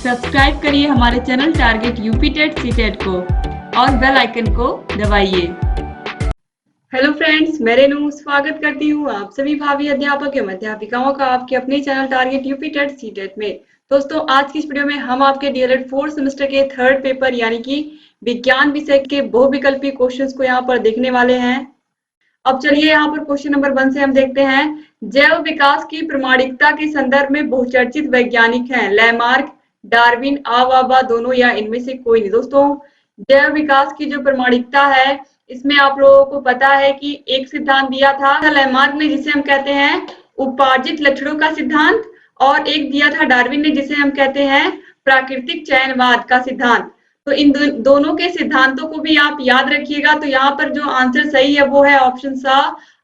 Subscribe करिए हमारे channel target UP TET CTET को और बेल आइकन को दबाइए। हेलो फ्रेंड्स, मैं रेनू स्वागत करती हूँ आप सभी भावी अध्यापक एवं अध्यापिकाओं का आपके अपने channel target UP TET CTET में। दोस्तों, आज की इस वीडियो में हम आपके डीएलएड 4th सेमेस्टर के थर्ड पेपर यानी कि विज्ञान विषय के बहुविकल्पी क्वेश्चंस को यहाँ पर देखने वाले हैं। अब चलिए यहाँ पर क्वेश्चन नंबर 1 से हम देखते हैं। जैव विकास की प्रामाणिकता के संदर्भ में बहुचर्चित वैज्ञानिक हैं लैमार्क, डार्विन, आवाबा दोनों या इनमें से कोई नहीं। दोस्तों, जैव विकास की जो प्रामाणिकता है इसमें आप लोगों को पता है कि एक सिद्धांत दिया था लैमार्क ने जिसे हम कहते हैं उपार्जित लक्षणों का सिद्धांत, और एक दिया था डार्विन ने जिसे हम कहते हैं प्राकृतिक चयनवाद का सिद्धांत। तो इन दोनों के सिद्धांतों को भी आप याद रखिएगा। तो यहाँ पर जो आंसर सही है वो है ऑप्शन सा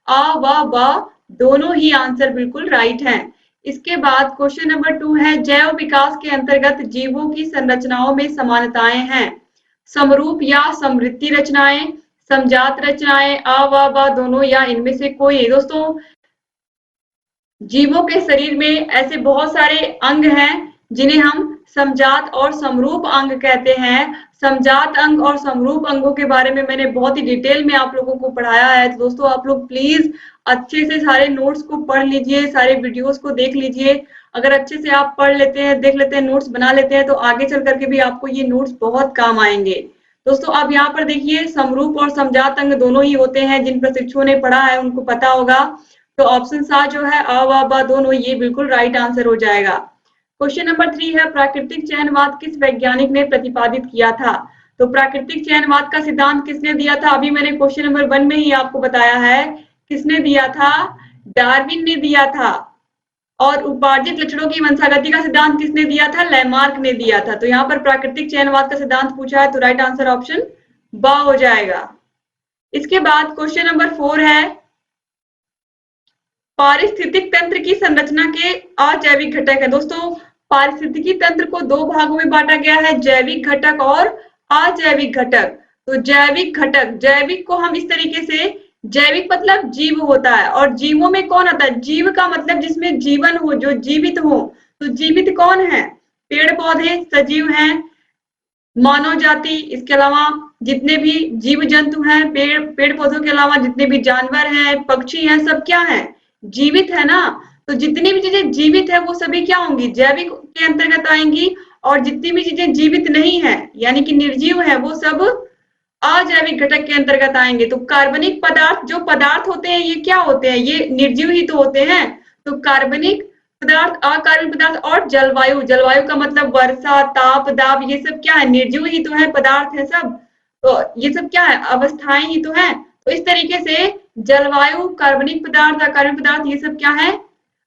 आ व ब दोनों ही आंसर बिल्कुल राइट हैं। इसके बाद क्वेश्चन नंबर 2 है जैव विकास के अंतर्गत जीवों की संरचनाओं में समानताएं हैं समरूप या समवृत्ति रचनाएं, समजात रचनाएं, आ व ब दोनों या इनमें से कोई। दोस्तों, जीवों के शरीर में ऐसे बहुत सारे अंग हैं जिन्हें हम समजात और समरूप अंग कहते हैं। समजात अंग और समरूप अंगों के बारे में मैंने बहुत ही डिटेल में आप लोगों को पढ़ाया है। तो दोस्तों, आप लोग प्लीज अच्छे से सारे नोट्स को पढ़ लीजिए, सारे वीडियोस को देख लीजिए। अगर अच्छे से आप पढ़ लेते हैं, देख लेते हैं, नोट्स बना लेते हैं तो आगे चल करके भी आपको ये नोट्स बहुत काम आएंगे। दोस्तों, अब यहाँ पर देखिए समरूप और समजात अंग दोनों ही होते हैं। जिन प्रशिक्षुओं ने पढ़ा है उनको पता होगा। तो ऑप्शन सा जो है आ व ब दोनों ये बिल्कुल राइट आंसर हो जाएगा। क्वेश्चन नंबर 3 है प्राकृतिक चयनवाद किस वैज्ञानिक ने प्रतिपादित किया था। तो प्राकृतिक चयनवाद का सिद्धांत किसने दिया था, अभी मैंने क्वेश्चन नंबर 1 में ही आपको बताया है। किसने दिया था? डार्विन ने दिया था। और उपार्जित लक्षणों की वंशागति का सिद्धांत किसने दिया था? लैमार्क ने दिया था। तो यहाँ पर प्राकृतिक चयनवाद का सिद्धांत पूछा है तो राइट आंसर ऑप्शन ब हो जाएगा। इसके बाद क्वेश्चन नंबर 4 है पारिस्थितिक तंत्र की संरचना के अजैविक घटक है। दोस्तों, पारिस्थितिकी तंत्र को दो भागों में बांटा गया है, जैविक घटक और अजैविक घटक। तो जैविक घटक, जैविक को हम इस तरीके से, जैविक मतलब जीव होता है और जीवों में कौन आता है? जीव का मतलब जिसमें जीवन हो, जो जीवित हो। तो जीवित कौन है? पेड़ पौधे सजीव हैं, मानव जाति, इसके अलावा जितने भी जीव जंतु हैं, पेड़ पौधों के अलावा जितने भी जानवर हैं, पक्षी हैं, सब क्या है? जीवित है ना। तो जितनी भी चीजें जीवित है वो सभी क्या होंगी? जैविक के अंतर्गत आएंगी। और जितनी भी चीजें जीवित नहीं है यानी कि निर्जीव है वो सब अजैविक घटक के अंतर्गत आएंगे। तो कार्बनिक पदार्थ, जो पदार्थ होते हैं ये क्या होते हैं? ये निर्जीव ही तो होते हैं। तो कार्बनिक पदार्थ, अकार्बनिक पदार्थ और जलवायु, जलवायु का मतलब वर्षा, ताप, दाब, ये सब क्या है? निर्जीव ही तो है, पदार्थ है सब। तो ये सब क्या है? अवस्थाएं ही तो है। तो इस तरीके से जलवायु, कार्बनिक पदार्थ, अकार्बनिक पदार्थ ये सब क्या है?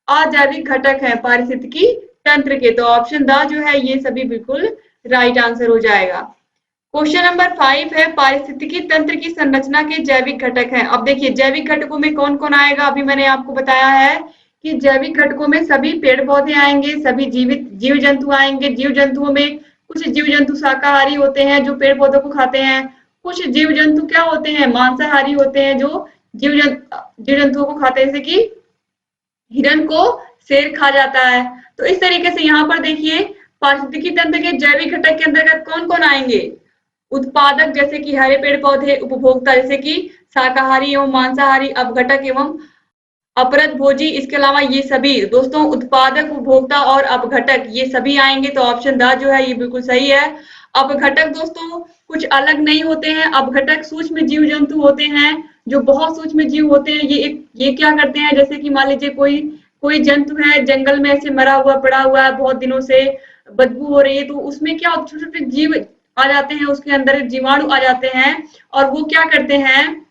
अजैविक घटक है पारिस्थितिकी तंत्र के। तो ऑप्शन द जो है ये सभी बिल्कुल राइट आंसर हो जाएगा। क्वेश्चन नंबर 5 है पारिस्थितिकी तंत्र की संरचना के जैविक घटक हैं। अब देखिए जैविक घटकों में कौन कौन आएगा, अभी मैंने आपको बताया है कि जैविक घटकों में सभी पेड़ पौधे आएंगे, सभी जीवित जीव जंतु आएंगे। जीव जंतुओं में कुछ जीव जंतु शाकाहारी होते हैं जो पेड़ पौधों को खाते हैं, कुछ जीव जंतु क्या होते हैं? मांसाहारी होते हैं जो जीव जंतुओं को खाते हैं, जैसे कि हिरण को शेर खा जाता है। तो इस तरीके से यहाँ पर देखिए पारिस्थितिकी तंत्र के जैविक घटक के अंतर्गत कौन कौन आएंगे? उत्पादक जैसे कि हरे पेड़ पौधे, उपभोक्ता जैसे कि शाकाहारी एवं मांसाहारी, अपघटक एवं अपरत भोजी, इसके अलावा ये सभी। दोस्तों, उत्पादक, उपभोक्ता और अपघटक ये सभी आएंगे। तो ऑप्शन द जो है ये बिल्कुल सही है। अपघटक दोस्तों कुछ अलग नहीं होते हैं। अपघटक सूक्ष्म जीव जंतु होते हैं जो बहुत सूक्ष्म जीव होते हैं। ये क्या करते हैं, जैसे कि मान लीजिए कोई जंतु है जंगल में ऐसे मरा हुआ पड़ा हुआ है, बहुत दिनों से बदबू हो रही है, तो उसमें क्या छोटे छोटे जीव आ जाते हैं, उसके अंदर जीवाणु आ जाते हैं और वो क्या करते हैं,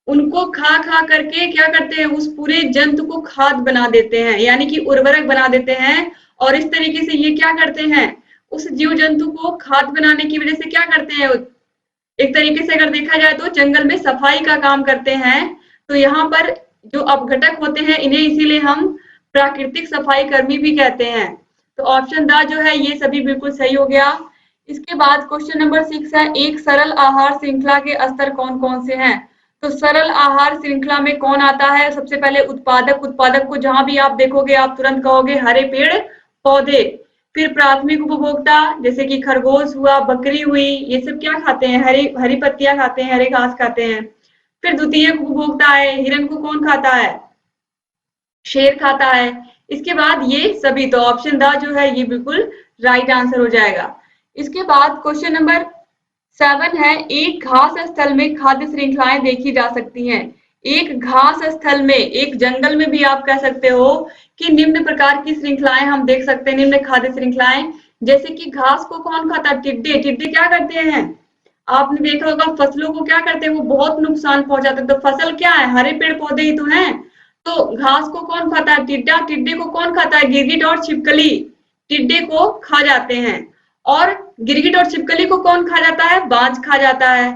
उनको खा खा करके क्या करते हैं, उस पूरे जंतु को खाद बना देते हैं यानी कि उर्वरक बना देते हैं। और इस तरीके से ये क्या करते हैं, उस जीव जंतु को खाद बनाने की वजह से क्या करते हैं, एक तरीके से अगर देखा जाए तो जंगल में सफाई का काम करते हैं। तो यहाँ पर जो अपघटक होते हैं इन्हें इसीलिए हम प्राकृतिक सफाई कर्मी भी कहते हैं। तो ऑप्शन द जो है ये सभी बिल्कुल सही हो गया। इसके बाद क्वेश्चन नंबर 6 है एक सरल आहार श्रृंखला के स्तर कौन कौन से हैं। तो सरल आहार श्रृंखला में कौन आता है? सबसे पहले उत्पादक। उत्पादक को जहां भी आप देखोगे आप तुरंत कहोगे हरे पेड़ पौधे। फिर प्राथमिक उपभोक्ता जैसे कि खरगोश हुआ, बकरी हुई, ये सब क्या खाते हैं? हरी हरी पत्तियां खाते हैं, हरे घास खाते हैं। फिर द्वितीयक उपभोक्ता है, हिरण को कौन खाता है? शेर खाता है। इसके बाद ये सभी, तो ऑप्शन द जो है ये बिल्कुल राइट आंसर हो जाएगा। इसके बाद क्वेश्चन नंबर 7 है, एक घास स्थल में खाद्य श्रृंखलाएं देखी जा सकती हैं। एक घास स्थल में, एक जंगल में भी आप कह सकते हो कि निम्न प्रकार की श्रृंखलाएं हम देख सकते हैं, निम्न खाद्य श्रृंखलाएं। जैसे कि घास को कौन खाता है? टिड्डे। टिड्डे क्या करते हैं? आपने देखा होगा फसलों को क्या करते हैं, वो बहुत नुकसान पहुंचाते हैं। तो फसल क्या है? हरे पेड़ पौधे ही तो हैं। तो घास को कौन खाता है? टिड्डा। टिड्डे को कौन खाता है? गिरगिट और छिपकली टिड्डे को खा जाते हैं। और गिरगिट और छिपकली को कौन खा जाता है? बाज खा जाता है।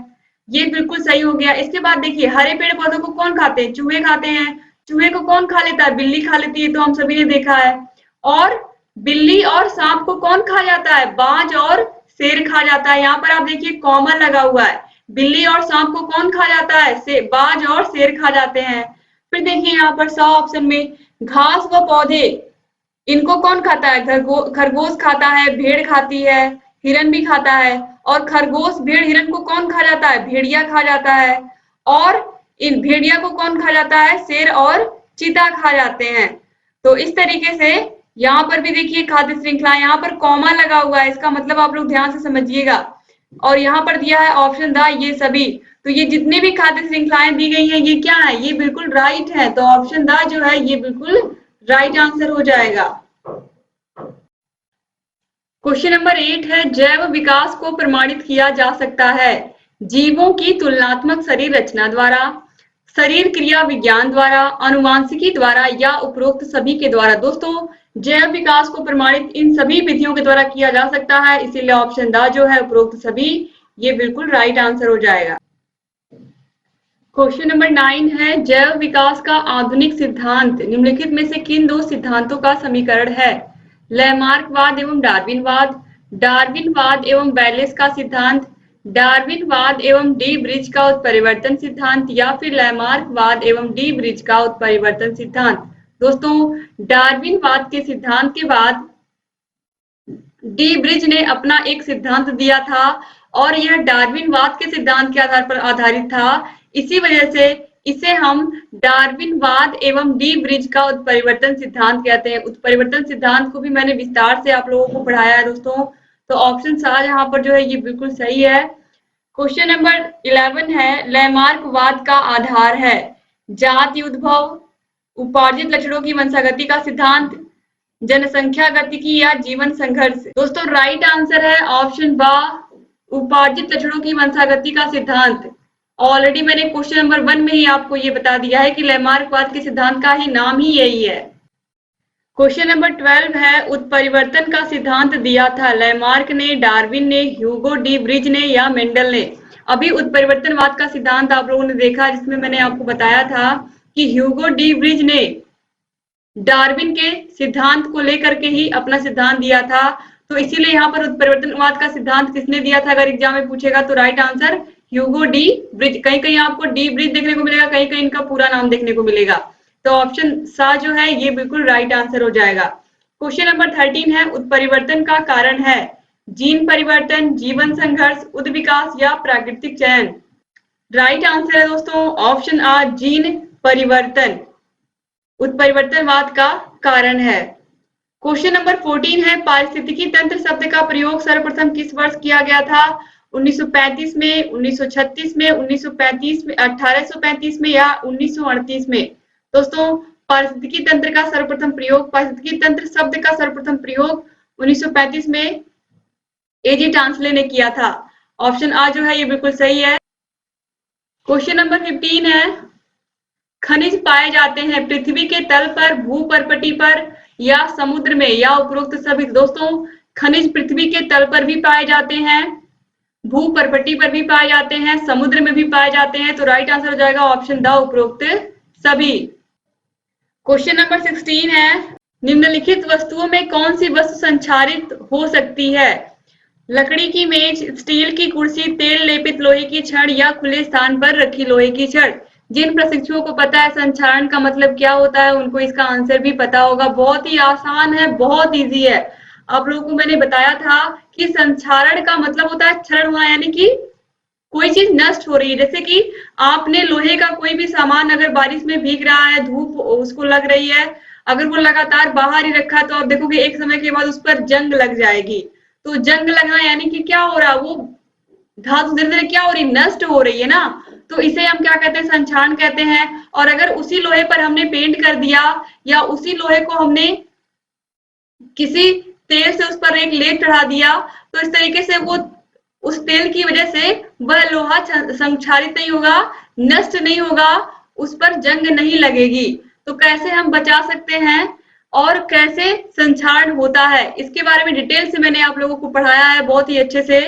ये बिल्कुल सही हो गया। इसके बाद देखिए, हरे पेड़ पौधों को कौन खाते हैं? चूहे खाते हैं। चूहे को कौन खा लेता है? बिल्ली खा लेती है, तो हम सभी ने देखा है। और बिल्ली और सांप को कौन खा जाता है? बाज और शेर खा जाता है। यहाँ पर आप देखिए कॉमन लगा हुआ है, बिल्ली और सांप को कौन खा जाता है? बाज और शेर खा जाते हैं। फिर देखिए यहाँ पर 100 ऑप्शन में घास व पौधे, इनको कौन खाता है? खरगोश खाता है, भेड़ खाती है, हिरन भी खाता है। और खरगोश, भेड़, हिरन को कौन खा जाता है? भेड़िया खा जाता है। और इन भेड़िया को कौन खा जाता है? शेर और चीता खा जाते हैं। तो इस तरीके से यहाँ पर भी देखिए खाद्य श्रृंखला, यहाँ पर कॉमा लगा हुआ है, इसका मतलब आप लोग ध्यान से समझिएगा। और यहाँ पर दिया है ऑप्शन द ये सभी। तो ये जितने भी खाद्य श्रृंखलाएं दी गई हैं ये क्या है? ये बिल्कुल राइट है। तो ऑप्शन द जो है ये बिल्कुल राइट आंसर हो जाएगा। क्वेश्चन नंबर 8 है, जैव विकास को प्रमाणित किया जा सकता है जीवों की तुलनात्मक शरीर रचना द्वारा, शरीर क्रिया विज्ञान द्वारा, अनुवांशिकी द्वारा या उपरोक्त सभी के द्वारा। दोस्तों जैव विकास को प्रमाणित इन सभी विधियों के द्वारा किया जा सकता है, इसीलिए ऑप्शन द जो है उपरोक्त सभी ये बिल्कुल राइट आंसर हो जाएगा। क्वेश्चन नंबर 9 है, जैव विकास का आधुनिक सिद्धांत निम्नलिखित में से किन दो सिद्धांतों का समीकरण है? लैमार्कवाद एवं डार्विनवाद, डार्विनवाद एवं बैलेस का सिद्धांत, डार्विनवाद एवं डी ब्रिज का उत्परिवर्तन सिद्धांत, या फिर लैमार्कवाद एवं डी ब्रिज का उत्परिवर्तन सिद्धांत। दोस्तों डार्विनवाद के सिद्धांत के बाद डी ब्रिज ने अपना एक सिद्धांत दिया था और यह डार्विनवाद के सिद्धांत के आधार पर आधारित था। इसी वजह से इसे हम डार्विनवाद एवं डी ब्रिज का उत्परिवर्तन सिद्धांत कहते हैं। उत्परिवर्तन सिद्धांत को भी मैंने विस्तार से आप लोगों को पढ़ाया है दोस्तों। तो ऑप्शन सा यहाँ पर जो है ये बिल्कुल सही है। क्वेश्चन नंबर 11 है, लैमार्कवाद का आधार है जाति उद्भव, उपार्जित लक्षणों की वंशागति का सिद्धांत, जनसंख्या गतिकी या जीवन संघर्ष। दोस्तों राइट आंसर है ऑप्शन ब, उपार्जित लक्षणों की वंशागति का सिद्धांत। ऑलरेडी मैंने क्वेश्चन नंबर 1 में ही आपको ये बता दिया है कि लैमार्कवाद के सिद्धांत का ही नाम ही यही है। क्वेश्चन नंबर 12 है, उत्परिवर्तन का सिद्धांत दिया था लैमार्क ने, डार्विन ने, ह्यूगो डी ब्रिज ने या मेंडल ने। अभी उत्परिवर्तनवाद का सिद्धांत आप लोगों ने देखा जिसमें मैंने आपको बताया था कि ह्यूगो डी ब्रिज ने डार्विन के सिद्धांत को लेकर के ही अपना सिद्धांत दिया था। तो इसीलिए यहाँ पर उत्परिवर्तनवाद का सिद्धांत किसने दिया था अगर एग्जाम में पूछेगा तो right answer Hugo de bridge. कहीं कहीं आपको डी ब्रिज देखने को मिलेगा, कहीं कहीं इनका पूरा नाम देखने को मिलेगा। तो ऑप्शन सा जो है ये बिल्कुल राइट आंसर हो जाएगा। क्वेश्चन नंबर 13 है, उत्परिवर्तन का कारण है जीन परिवर्तन, जीवन संघर्ष, उद्विकास या प्राकृतिक चयन। राइट आंसर है दोस्तों ऑप्शन आ, जीन परिवर्तन उत्परिवर्तनवाद का कारण है। क्वेश्चन नंबर 14 है, पारिस्थितिकी तंत्र शब्द का प्रयोग सर्वप्रथम किस वर्ष किया गया था? 1935 में, 1936 में, 1935 में, 1835 में या 1938 में। दोस्तों पारिस्थितिकी तंत्र का सर्वप्रथम प्रयोग, पारिस्थितिकी तंत्र शब्द का सर्वप्रथम प्रयोग 1935 में एजी टांसले ने किया था। ऑप्शन आ जो है ये बिल्कुल सही है। क्वेश्चन नंबर 15 है, खनिज पाए जाते हैं पृथ्वी के तल पर, भूपर्पटी पर या समुद्र में या उपरोक्त सभी। दोस्तों खनिज पृथ्वी के तल पर भी पाए जाते हैं, भूपर्पटी पर भी पाए जाते हैं, समुद्र में भी पाए जाते हैं। तो राइट आंसर हो जाएगा ऑप्शन द, उपरोक्त सभी। क्वेश्चन नंबर 16 है, निम्नलिखित वस्तुओं में कौन सी वस्तु संक्षारित हो सकती है? लकड़ी की मेज, स्टील की कुर्सी, तेल लेपित लोहे की छड़ या खुले स्थान पर रखी लोहे की छड़। जिन प्रशिक्षुओं को पता है संक्षारण का मतलब क्या होता है उनको इसका आंसर भी पता होगा। बहुत ही आसान है, बहुत इजी है। आप लोगों को मैंने बताया था कि संक्षारण का मतलब होता है क्षरण होना, यानी कि कोई चीज नष्ट हो रही है। जैसे कि आपने लोहे का कोई भी सामान अगर बारिश में भीग रहा है, धूप उसको लग रही है, अगर वो लगातार बाहर ही रखा है तो आप देखोगे एक समय के बाद उस पर जंग लग जाएगी। तो जंग लगना यानी कि क्या हो रहा है, वो धातु धीरे धीरे क्या हो रही है, नष्ट हो रही है ना। तो इसे हम क्या कहते हैं, संक्षारण कहते हैं। और अगर उसी लोहे पर हमने पेंट कर दिया या उसी लोहे को हमने किसी तेल से उस पर एक लेप चढ़ा दिया, तो इस तरीके से वो उस तेल की वजह से वह लोहा संक्षारित नहीं होगा, नष्ट नहीं होगा, उस पर जंग नहीं लगेगी। तो कैसे हम बचा सकते हैं और कैसे संक्षारण होता है, इसके बारे में डिटेल से मैंने आप लोगों को पढ़ाया है बहुत ही अच्छे से।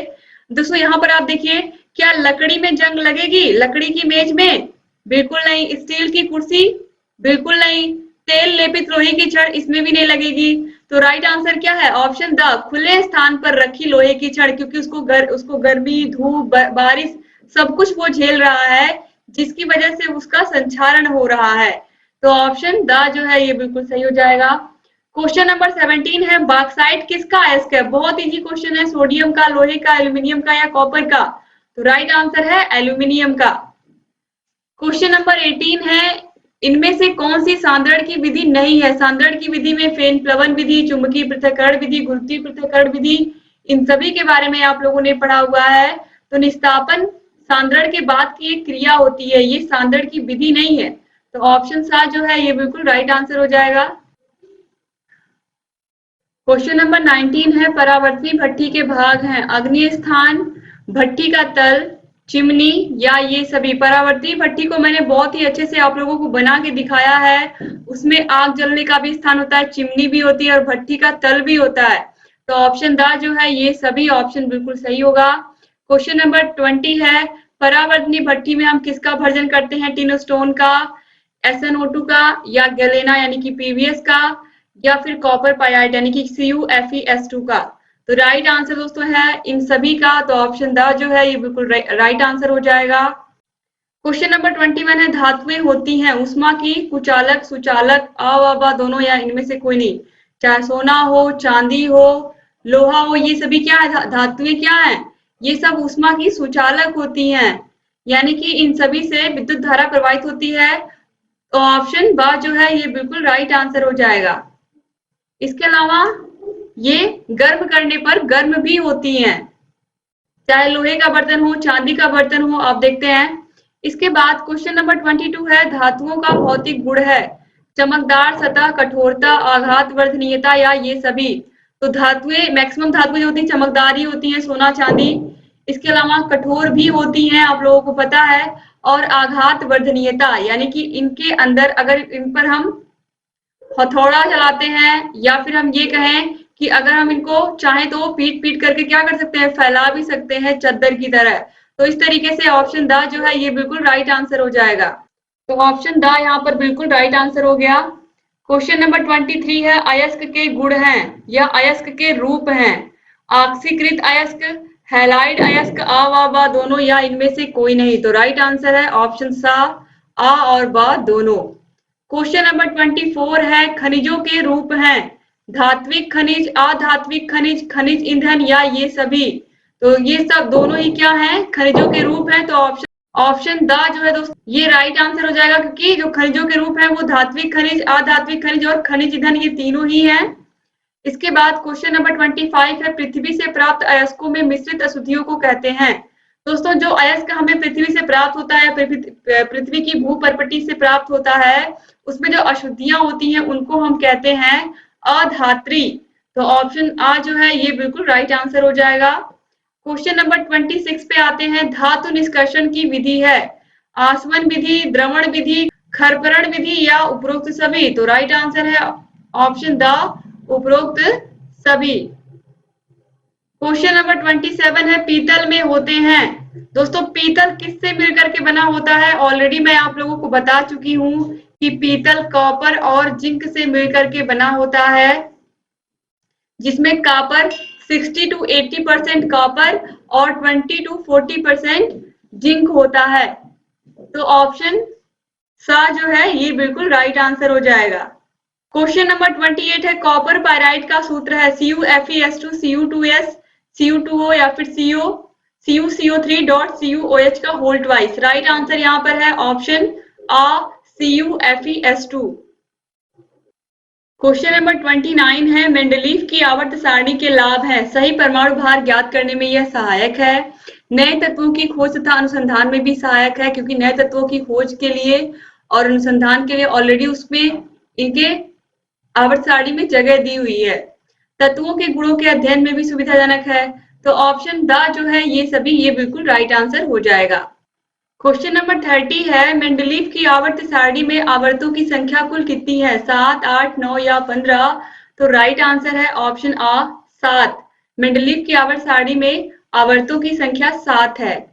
दोस्तों यहाँ पर आप देखिए, क्या लकड़ी में जंग लगेगी, लकड़ी की मेज में? बिल्कुल नहीं। स्टील की कुर्सी? बिल्कुल नहीं। तेल लेपित लोहे की छड़, इसमें भी नहीं लगेगी। तो राइट आंसर क्या है, ऑप्शन द, खुले स्थान पर रखी लोहे की छड़, क्योंकि उसको गर्मी, धूप, बारिश सब कुछ वो झेल रहा है, जिसकी वजह से उसका संक्षारण हो रहा है। तो ऑप्शन द जो है ये बिल्कुल सही हो जाएगा। क्वेश्चन नंबर 17 है, बॉक्साइट किसका अयस्क है? बहुत इजी क्वेश्चन है, सोडियम का, लोहे का, एल्यूमिनियम का या कॉपर का? तो राइट आंसर है एल्यूमिनियम का। क्वेश्चन नंबर 18 है, इनमें से कौन सी सांद्रण की विधि नहीं है? सांद्रण की विधि में फेन प्लवन विधि, चुंबकीय पृथक्करण विधि, गुरुत्वीय पृथक्करण विधि, इन सभी के बारे में आप लोगों ने पढ़ा हुआ है। तो निस्तापन सांद्रण के बाद की एक क्रिया होती है, ये सांद्रण की विधि नहीं है। तो ऑप्शन सा जो है ये बिल्कुल राइट आंसर हो जाएगा। क्वेश्चन नंबर 19 है, परावर्तनी भट्ठी के भाग हैं अग्नि स्थान, भट्ठी का तल, चिमनी या ये सभी। परावर्तनी भट्ठी को मैंने बहुत ही अच्छे से आप लोगों को बना के दिखाया है। उसमें आग जलने का भी स्थान होता है, चिमनी भी होती है और भट्ठी का तल भी होता है। तो ऑप्शन द जो है ये सभी ऑप्शन बिल्कुल सही होगा। क्वेश्चन नंबर 20 है, परावर्तनी भट्ठी में हम किसका भर्जन करते हैं? टिन स्टोन का, SnO2 का या गैलेना यानी कि PVS का या फिर कॉपर पायाइड यानी कि CuFeS2 का? तो राइट आंसर दोस्तों है इन सभी का। तो ऑप्शन द जो है ये बिल्कुल राइट आंसर हो जाएगा। क्वेश्चन नंबर 21 है, धातुएं होती हैं ऊष्मा की कुचालक, सुचालक, अ दोनों या इनमें से कोई नहीं। चाहे सोना हो, चांदी हो, लोहा हो, ये सभी क्या है, धातुएं क्या है, ये सब ऊष्मा की सुचालक होती हैं, यानी कि इन सभी से विद्युत धारा प्रवाहित होती है। तो ऑप्शन ब जो है ये बिल्कुल राइट आंसर हो जाएगा। इसके अलावा ये गर्म करने पर गर्म भी होती हैं, चाहे लोहे का बर्तन हो, चांदी का बर्तन हो। आप देखते हैं। इसके बाद क्वेश्चन नंबर 22 है, धातुओं का भौतिक गुण है चमकदार सतह, कठोरता, आघात वर्धनीयता या ये सभी। तो धातुएं, मैक्सिमम धातुएं जो होती हैं चमकदार ही होती हैं, सोना, चांदी। इसके अलावा कठोर भी होती हैं, आप लोगों को पता है। और आघात वर्धनीयता यानी कि इनके अंदर अगर इन पर हम हथौड़ा चलाते हैं या फिर हम ये कहें कि अगर हम इनको चाहें तो पीट पीट करके क्या कर सकते हैं, फैला भी सकते हैं चद्दर की तरह। तो इस तरीके से ऑप्शन द जो है ये बिल्कुल राइट आंसर हो जाएगा। तो ऑप्शन द यहाँ पर बिल्कुल राइट आंसर हो गया। क्वेश्चन नंबर 23 है, अयस्क के गुण हैं या अयस्क के रूप हैं? ऑक्सीकृत अयस्क, हैलाइड अयस्क, अ व दोनों या इनमें से कोई नहीं। तो राइट आंसर है ऑप्शन सा, अ और ब दोनों। क्वेश्चन नंबर 24 है, खनिजों के रूप हैं धात्विक खनिज, अधात्विक खनिज, खनिज ईंधन या ये सभी। तो ये सब दोनों ही क्या है, खनिजों के रूप हैं। तो ऑप्शन द जो है दोस्तों ये राइट आंसर हो जाएगा, क्योंकि जो खनिजों के रूप है वो धात्विक खनिज, अधात्विक खनिज और खनिज ईंधन, ये तीनों ही है। इसके बाद क्वेश्चन नंबर 25 है, पृथ्वी से प्राप्त अयस्कों में मिश्रित अशुद्धियों को कहते हैं। दोस्तों जो अयस्क हमें पृथ्वी से प्राप्त होता है, पृथ्वी की भूपर्पटी से प्राप्त होता है, उसमें जो अशुद्धियां होती हैं उनको हम कहते हैं अधात्री। तो ऑप्शन आ जो है ये बिल्कुल राइट आंसर हो जाएगा। क्वेश्चन नंबर 26 पे आते हैं, धातु निष्कर्षण की विधि है आसवन विधि, द्रवण विधि, खरपरण विधि या उपरोक्त सभी। तो राइट आंसर है ऑप्शन द, उपरोक्त सभी। क्वेश्चन नंबर 27 है, पीतल में होते हैं। दोस्तों पीतल किससे मिलकर के बना होता है? ऑलरेडी मैं आप लोगों को बता चुकी हूं कि पीतल कॉपर और जिंक से मिलकर के बना होता है, जिसमें कॉपर 60 to 80% कॉपर और 20 to 40% जिंक होता है। तो ऑप्शन सा जो है ये बिल्कुल राइट आंसर हो जाएगा। क्वेश्चन नंबर 28 है कॉपर पायराइड का सूत्र है CuFeS2 Cu2S Cu2O या फिर CuCO3.CuOH का होल ट्वाइस। राइट आंसर यहाँ पर है ऑप्शन आ CuFeS2। क्वेश्चन नंबर 29 है मेंडलीव की आवर्त सारणी के लाभ हैं। सही परमाणु भार ज्ञात करने में यह सहायक है। नए तत्वों की खोज तथा अनुसंधान में भी सहायक है, क्योंकि नए तत्वों की खोज के लिए और अनुसंधान के लिए ऑलरेडी उसमें इनके आवर्त सारणी में जगह दी हुई है। तत्वों के गुणों के अध्ययन में भी सुविधाजनक है। तो ऑप्शन द जो है ये सभी ये बिल्कुल राइट आंसर हो जाएगा। क्वेश्चन नंबर 30 है मेंडलीव की आवर्त सारणी में आवर्तों की संख्या कुल कितनी है, 7, 8, 9 या 15। तो राइट आंसर है ऑप्शन आ 7। मेंडलीव की आवर्त सारणी में आवर्तों की संख्या 7 है।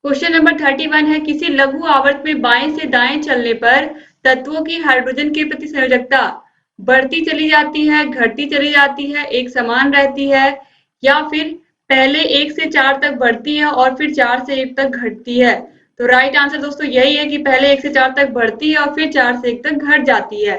क्वेश्चन नंबर 31 है किसी लघु आवर्त में बाएं से दाएं चलने पर तत्वों की हाइड्रोजन के प्रति संयोजकता बढ़ती चली जाती है, घटती चली जाती है, एक समान रहती है, या फिर पहले 1 से 4 तक बढ़ती है और फिर 4 से 1 तक घटती है। तो राइट आंसर दोस्तों यही है कि पहले 1 से 4 तक बढ़ती है और फिर 4 से 1 तक घट जाती है।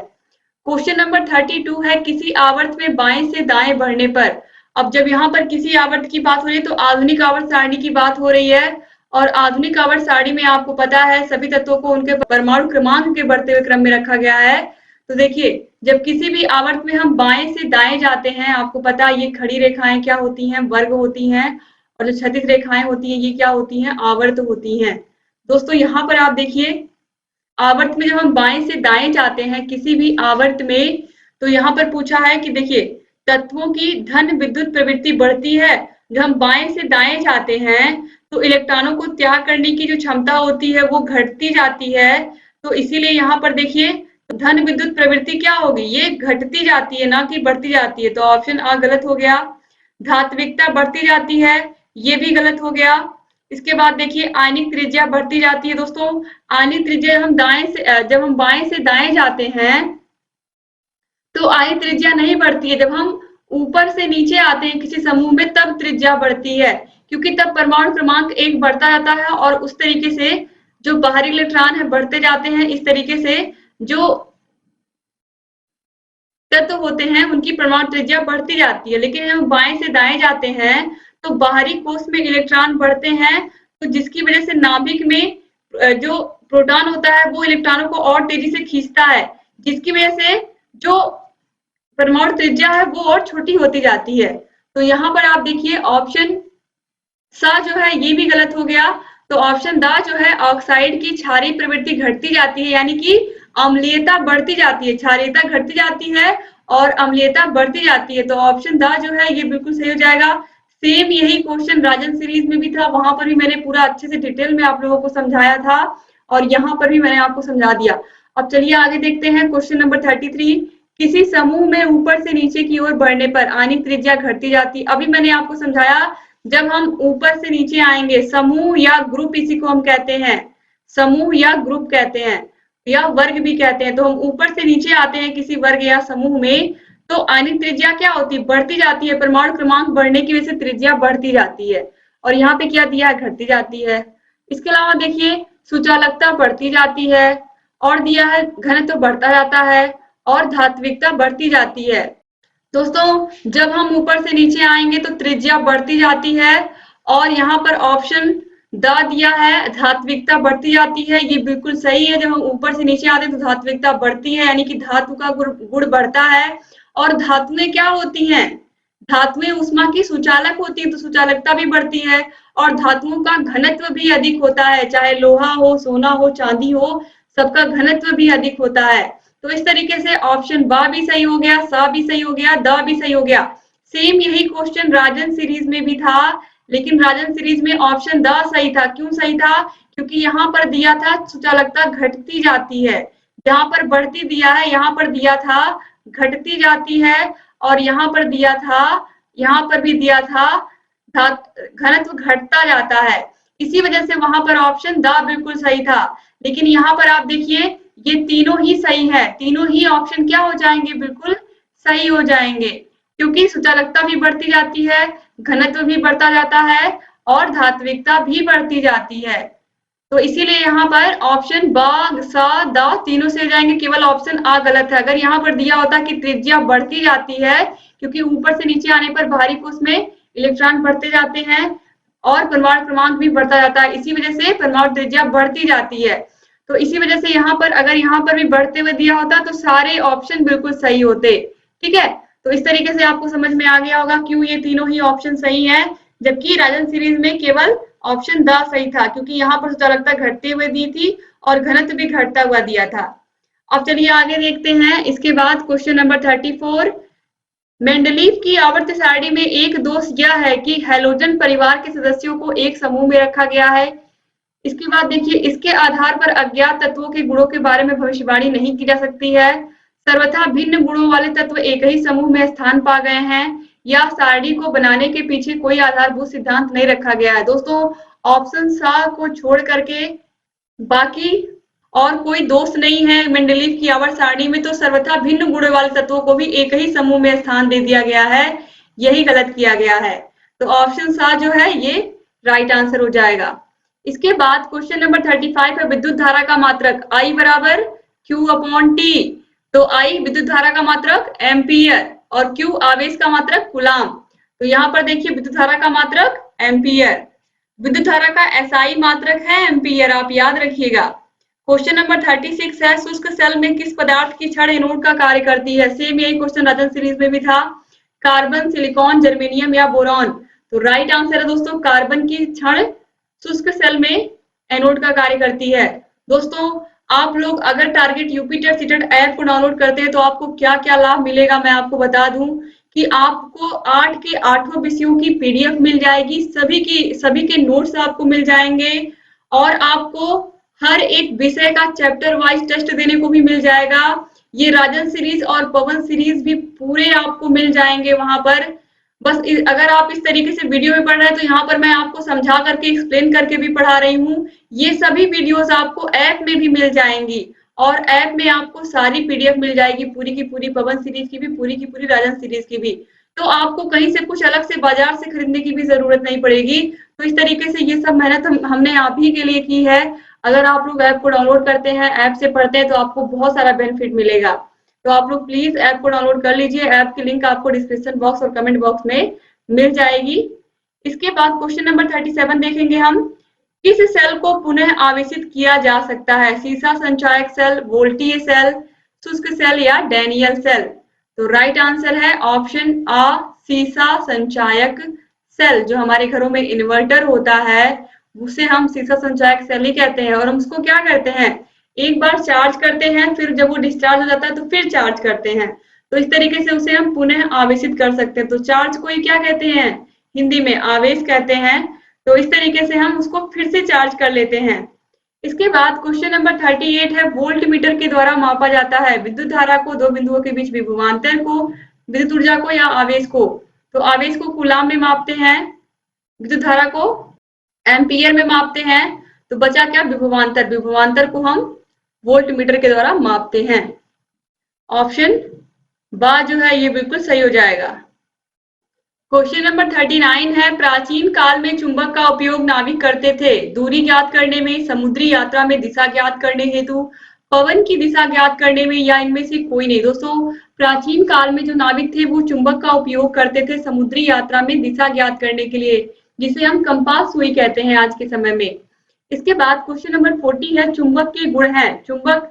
क्वेश्चन नंबर 32 है किसी आवर्त में बाएं से दाएं बढ़ने पर। अब जब यहाँ पर किसी आवर्त की बात हो रही है तो आधुनिक आवर्त सारणी की बात हो रही है, और आधुनिक आवर्त सारणी में आपको पता है सभी तत्वों को उनके परमाणु क्रमांक के बढ़ते हुए क्रम में रखा गया है। तो देखिए जब किसी भी आवर्त में हम बाएं से दाएं जाते हैं, आपको पता है ये खड़ी रेखाएं क्या होती हैं, वर्ग होती हैं, और जो क्षैतिज रेखाएं होती हैं ये क्या होती हैं, आवर्त होती हैं। दोस्तों यहाँ पर आप देखिए आवर्त में जब हम बाएं से दाएं जाते हैं किसी भी आवर्त में, तो यहाँ पर पूछा है कि देखिए तत्वों की धन विद्युत प्रवृत्ति बढ़ती है। जब हम बाएं से दाएं जाते हैं तो इलेक्ट्रॉनों को त्याग करने की जो क्षमता होती है वो घटती जाती है। तो इसीलिए यहाँ पर देखिए धन विद्युत प्रवृत्ति क्या होगी, ये घटती जाती है ना कि बढ़ती जाती है। तो ऑप्शन आ गलत हो गया। धात्विकता बढ़ती जाती है, ये भी गलत हो गया। इसके बाद देखिए आयनिक त्रिज्या बढ़ती जाती है। दोस्तों आयनिक त्रिज्या जब हम बाएं से दाएं जाते हैं तो आयनिक त्रिज्या नहीं बढ़ती है। जब हम ऊपर से नीचे आते हैं किसी समूह में तब त्रिज्या बढ़ती है, क्योंकि तब परमाणु क्रमांक 1 बढ़ता जाता है और उस तरीके से जो बाहरी इलेक्ट्रॉन है बढ़ते जाते हैं। इस तरीके से जो तत्व होते हैं उनकी परमाणु त्रिज्या बढ़ती जाती है। लेकिन हम बाएं से दाएं जाते हैं तो बाहरी कोश में इलेक्ट्रॉन बढ़ते हैं, तो जिसकी वजह से नाभिक में जो प्रोटॉन होता है वो इलेक्ट्रॉनों को और तेजी से खींचता है, जिसकी वजह से जो परमाणु त्रिज्या है वो और छोटी होती जाती है। तो यहाँ पर आप देखिए ऑप्शन सा जो है ये भी गलत हो गया। तो ऑप्शन द जो है ऑक्साइड की क्षारीय प्रवृत्ति घटती जाती है, यानी कि अम्लीयता बढ़ती जाती है, क्षारीयता घटती जाती है और अम्लीयता बढ़ती जाती है। तो ऑप्शन द जो है ये बिल्कुल सही हो जाएगा। सेम यही क्वेश्चन राजन सीरीज में भी था, वहां पर भी मैंने पूरा अच्छे से डिटेल में आप लोगों को समझाया था और यहाँ पर भी मैंने आपको समझा दिया। अब चलिए आगे देखते हैं क्वेश्चन नंबर 33। किसी समूह में ऊपर से नीचे की ओर बढ़ने पर आयनिक त्रिज्या घटती जाती है। अभी मैंने आपको समझाया जब हम ऊपर से नीचे आएंगे, समूह या ग्रुप इसी को हम कहते हैं, समूह या ग्रुप कहते हैं या वर्ग भी कहते हैं। तो हम ऊपर से नीचे आते हैं किसी वर्ग या समूह में तो आयनिक त्रिज्या क्या होती है, बढ़ती जाती है। परमाणु क्रमांक बढ़ने की वजह से त्रिज्या बढ़ती जाती है, और यहाँ पे क्या दिया है, घटती जाती है। इसके अलावा देखिए सुचालकता बढ़ती जाती है, और दिया है घनत्व बढ़ता जाता है और धात्विकता बढ़ती जाती है। दोस्तों जब हम ऊपर से नीचे आएंगे तो त्रिज्या बढ़ती जाती है, और यहाँ पर ऑप्शन द दिया है धात्विकता बढ़ती जाती है, ये बिल्कुल सही है। जब हम ऊपर से नीचे आते हैं तो धात्विकता बढ़ती है, यानी कि धातु का गुण बढ़ता है। और धातुएं क्या होती हैं, धातुएं ऊष्मा की सुचालक होती है, तो सुचालकता भी बढ़ती है। और धातुओं का घनत्व भी अधिक होता है, चाहे लोहा हो, सोना हो, चांदी हो, सबका घनत्व भी अधिक होता है। तो इस तरीके से ऑप्शन बा भी सही हो गया, सा भी सही हो गया, द भी सही हो गया। सेम यही क्वेश्चन राजन सीरीज में भी था, लेकिन राजन सीरीज में ऑप्शन द सही था। क्यों सही था, क्योंकि यहाँ पर दिया था सुचालकता घटती जाती है, जहां पर बढ़ती दिया है यहाँ पर दिया था घटती जाती है, और यहाँ पर दिया था, यहाँ पर भी दिया था घनत्व घटता जाता है। इसी वजह से वहां पर ऑप्शन द बिल्कुल सही था। लेकिन यहाँ पर आप देखिए ये तीनों ही सही है, तीनों ही ऑप्शन क्या हो जाएंगे, बिल्कुल सही हो जाएंगे, क्योंकि सुचालकता भी बढ़ती जाती है, घनत्व भी बढ़ता जाता है और धात्विकता भी बढ़ती जाती है। तो इसीलिए यहाँ पर ऑप्शन बा, सा, दा तीनों से जाएंगे, केवल ऑप्शन आ गलत है। अगर यहाँ पर दिया होता कि त्रिज्या बढ़ती जाती है, क्योंकि ऊपर से नीचे आने पर भारी कोश में इलेक्ट्रॉन बढ़ते जाते हैं और परमाणु क्रमांक भी बढ़ता जाता है, इसी वजह से परमाणु त्रिज्या बढ़ती जाती है। तो इसी वजह से यहाँ पर अगर यहाँ पर भी बढ़ते हुए दिया होता तो सारे ऑप्शन बिल्कुल सही होते। ठीक है, तो इस तरीके से आपको समझ में आ गया होगा क्यों ये तीनों ही ऑप्शन सही है, जबकि राजन सीरीज में केवल ऑप्शन द सही था, क्योंकि यहाँ पर चालकता घटते हुए दी थी और घनत्व भी घटता हुआ दिया था। अब चलिए आगे देखते हैं। इसके बाद क्वेश्चन नंबर 34, मेंडलीव की आवर्त सारणी में एक दोष यह है कि हैलोजन परिवार के सदस्यों को एक समूह में रखा गया है। इसके बाद देखिए, इसके आधार पर अज्ञात तत्वों के गुणों के बारे में भविष्यवाणी नहीं की जा सकती है। सर्वथा भिन्न गुणों वाले तत्व एक ही समूह में स्थान पा गए हैं, या सारणी को बनाने के पीछे कोई आधारभूत सिद्धांत नहीं रखा गया है। दोस्तों, ऑप्शन सा को छोड़ करके बाकी और कोई दोष नहीं है मेंडलीव की आवर्त सारणी में, तो सर्वथा भिन्न गुणों वाले तत्वों को भी एक ही समूह में स्थान दे दिया गया है, यही गलत किया गया है। तो ऑप्शन सा जो है ये राइट आंसर हो जाएगा। इसके बाद क्वेश्चन नंबर 35 है, विद्युत धारा का मात्रक I बराबर Q/T। तो I विद्युत धारा का मात्रक एम्पियर और Q आवेश का मात्रक कूलाम। तो यहाँ पर देखिए विद्युत धारा का मात्रक एम्पियर, विद्युत धारा का SI मात्रक है एम्पियर, आप याद रखिएगा। क्वेश्चन नंबर 36 है, शुष्क सेल में किस पदार्थ की क्षण एनोड का कार्य करती है। सेम यही क्वेश्चन राजन सीरीज में भी था, कार्बन, सिलिकॉन, जर्मेनियम या बोरॉन। तो राइट आंसर है दोस्तों कार्बन की क्षण शुष्क सेल में एनोड का कार्य करती है। दोस्तों, आप लोग अगर टारगेट यूपिटर सीटेड ऐप को डाउनलोड करते हैं तो आपको क्या क्या लाभ मिलेगा मैं आपको बता दूं कि आपको 8 के 8 विषयों की पीडीएफ मिल जाएगी, सभी के नोट्स आपको मिल जाएंगे और आपको हर एक विषय का चैप्टर वाइज टेस्ट देने को भी मिल जाएगा। ये राजन सीरीज और पवन सीरीज भी पूरे आपको मिल जाएंगे वहां पर। बस अगर आप इस तरीके से वीडियो में पढ़ रहे हैं तो यहाँ पर मैं आपको समझा करके एक्सप्लेन करके भी पढ़ा रही हूँ। ये सभी वीडियोस आपको ऐप में भी मिल जाएंगी और ऐप में आपको सारी पीडीएफ मिल जाएगी, पूरी की पूरी पवन सीरीज की भी, पूरी की पूरी राजन सीरीज की भी। तो आपको कहीं से कुछ अलग से बाजार से खरीदने की भी जरूरत नहीं पड़ेगी। तो इस तरीके से ये सब मेहनत हमने आप ही के लिए की है। अगर आप लोग ऐप को डाउनलोड करते हैं, ऐप से पढ़ते हैं तो आपको बहुत सारा बेनिफिट मिलेगा। तो आप लोग प्लीज ऐप को डाउनलोड कर लीजिए। ऐप की लिंक आपको डिस्क्रिप्शन बॉक्स और कमेंट बॉक्स में मिल जाएगी। इसके बाद क्वेश्चन नंबर 37 देखेंगे हम, किस सेल को पुनः आवेशित किया जा सकता है। सीसा संचायक सेल, वोल्टीय सेल, शुष्क सेल या डैनियल सेल। तो राइट आंसर है ऑप्शन आ, सीसा संचायक सेल। जो हमारे घरों में इन्वर्टर होता है उसे हम सीसा संचायक सेल ही कहते हैं और हम उसको क्या करते हैं, एक बार चार्ज करते हैं, फिर जब वो डिस्चार्ज हो जाता है तो फिर चार्ज करते हैं। तो इस तरीके से उसे हम पुनः आवेशित कर सकते हैं। तो चार्ज को ही क्या कहते हैं, हिंदी में आवेश कहते हैं। तो इस तरीके से हम उसको फिर से चार्ज कर लेते हैं। इसके बाद क्वेश्चन नंबर 38 है, वोल्ट मीटर के द्वारा मापा जाता है विद्युत धारा को, दो बिंदुओं के बीच विभवांतर को, विद्युत ऊर्जा को या आवेश को। तो आवेश को कूलाम में मापते हैं, विद्युत धारा को एम्पियर में मापते हैं। तो बचा क्या, विभवांतर। विभवांतर को हम वोल्ट मीटर के द्वारा मापते हैं। ऑप्शन बा जो है ये बिल्कुल सही हो जाएगा। क्वेश्चन नंबर 39 है, प्राचीन काल में चुंबक का उपयोग नाविक करते थे दूरी ज्ञात करने में, समुद्री यात्रा में दिशा ज्ञात करने हेतु, पवन की दिशा ज्ञात करने में, या इनमें से कोई नहीं। दोस्तों, प्राचीन काल में जो नाविक थे वो चुंबक का उपयोग करते थे समुद्री यात्रा में दिशा ज्ञात करने के लिए, जिसे हम कंपास सुई कहते हैं आज के समय में। इसके बाद क्वेश्चन नंबर 40 है, चुंबक के गुण है। चुंबक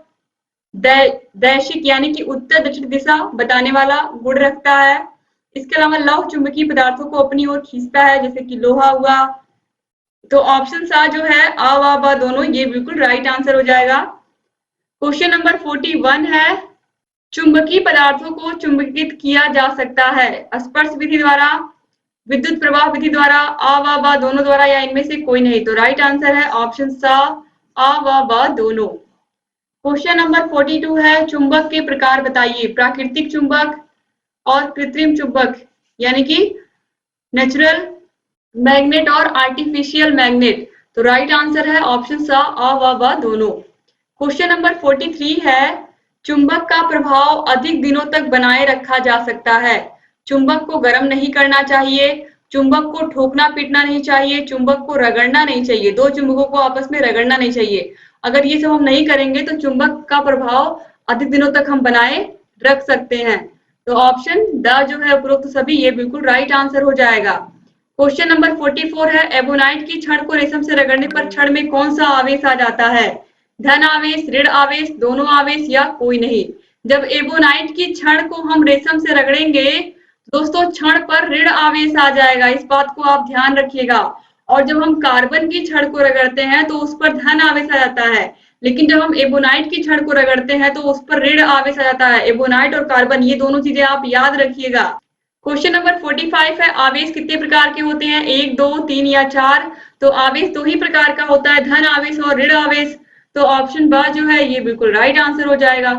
दैशिक यानी कि उत्तर दक्षिण दिशा बताने वाला गुण रखता है। इसके अलावा लौह चुंबकीय पदार्थों को अपनी ओर खींचता है, जैसे कि लोहा हुआ। तो ऑप्शन सा जो है आ, वा, बा दोनों, ये बिल्कुल राइट आंसर हो जाएगा। क्वेश्चन नंबर 41 है, चुंबकीय पदार्थों को चुंबकित किया जा सकता है स्पर्श विधि द्वारा, विद्युत प्रवाह विधि द्वारा, आ, वा, बा दोनों द्वारा, या इनमें से कोई नहीं। तो राइट आंसर है ऑप्शन सा आ, वा, बा दोनों। क्वेश्चन नंबर 42 है, चुंबक के प्रकार बताइए। प्राकृतिक चुंबक और कृत्रिम चुंबक यानी कि नेचुरल मैग्नेट और आर्टिफिशियल मैग्नेट। तो राइट आंसर है ऑप्शन सा आ, वा, बा दोनों। क्वेश्चन नंबर 43 है, चुंबक का प्रभाव अधिक दिनों तक बनाए रखा जा सकता है। चुंबक को गर्म नहीं करना चाहिए, चुंबक को ठोकना पीटना नहीं चाहिए, चुंबक को रगड़ना नहीं चाहिए, दो चुंबकों को आपस में रगड़ना नहीं चाहिए। अगर ये सब हम नहीं करेंगे तो चुंबक का प्रभाव अधिक दिनों तक हम बनाए रख सकते हैं। तो ऑप्शन द जो है उपरोक्त सभी ये बिल्कुल राइट आंसर हो जाएगा। क्वेश्चन नंबर 44 है, एबोनाइट की छड़ को रेशम से रगड़ने पर छड़ में कौन सा आवेश आ जाता है? धन आवेश, ऋण आवेश, दोनों आवेश या कोई नहीं। जब एबोनाइट की छड़ को हम रेशम से रगड़ेंगे दोस्तों छड़ पर ऋण आवेश आ जाएगा, इस बात को आप ध्यान रखिएगा। और जब हम कार्बन की छड़ को रगड़ते हैं तो उस पर धन आवेश आ जाता है, लेकिन जब हम एबोनाइट की छड़ को रगड़ते हैं तो उस पर ऋण आवेश आ जाता है। एबोनाइट और कार्बन ये दोनों चीजें आप याद रखिएगा। क्वेश्चन नंबर 45 है, आवेश कितने प्रकार के होते हैं? 1, 2, 3 या 4? तो आवेश दो ही प्रकार का होता है, धन आवेश और ऋण आवेश। तो ऑप्शन ब जो है ये बिल्कुल राइट आंसर हो जाएगा।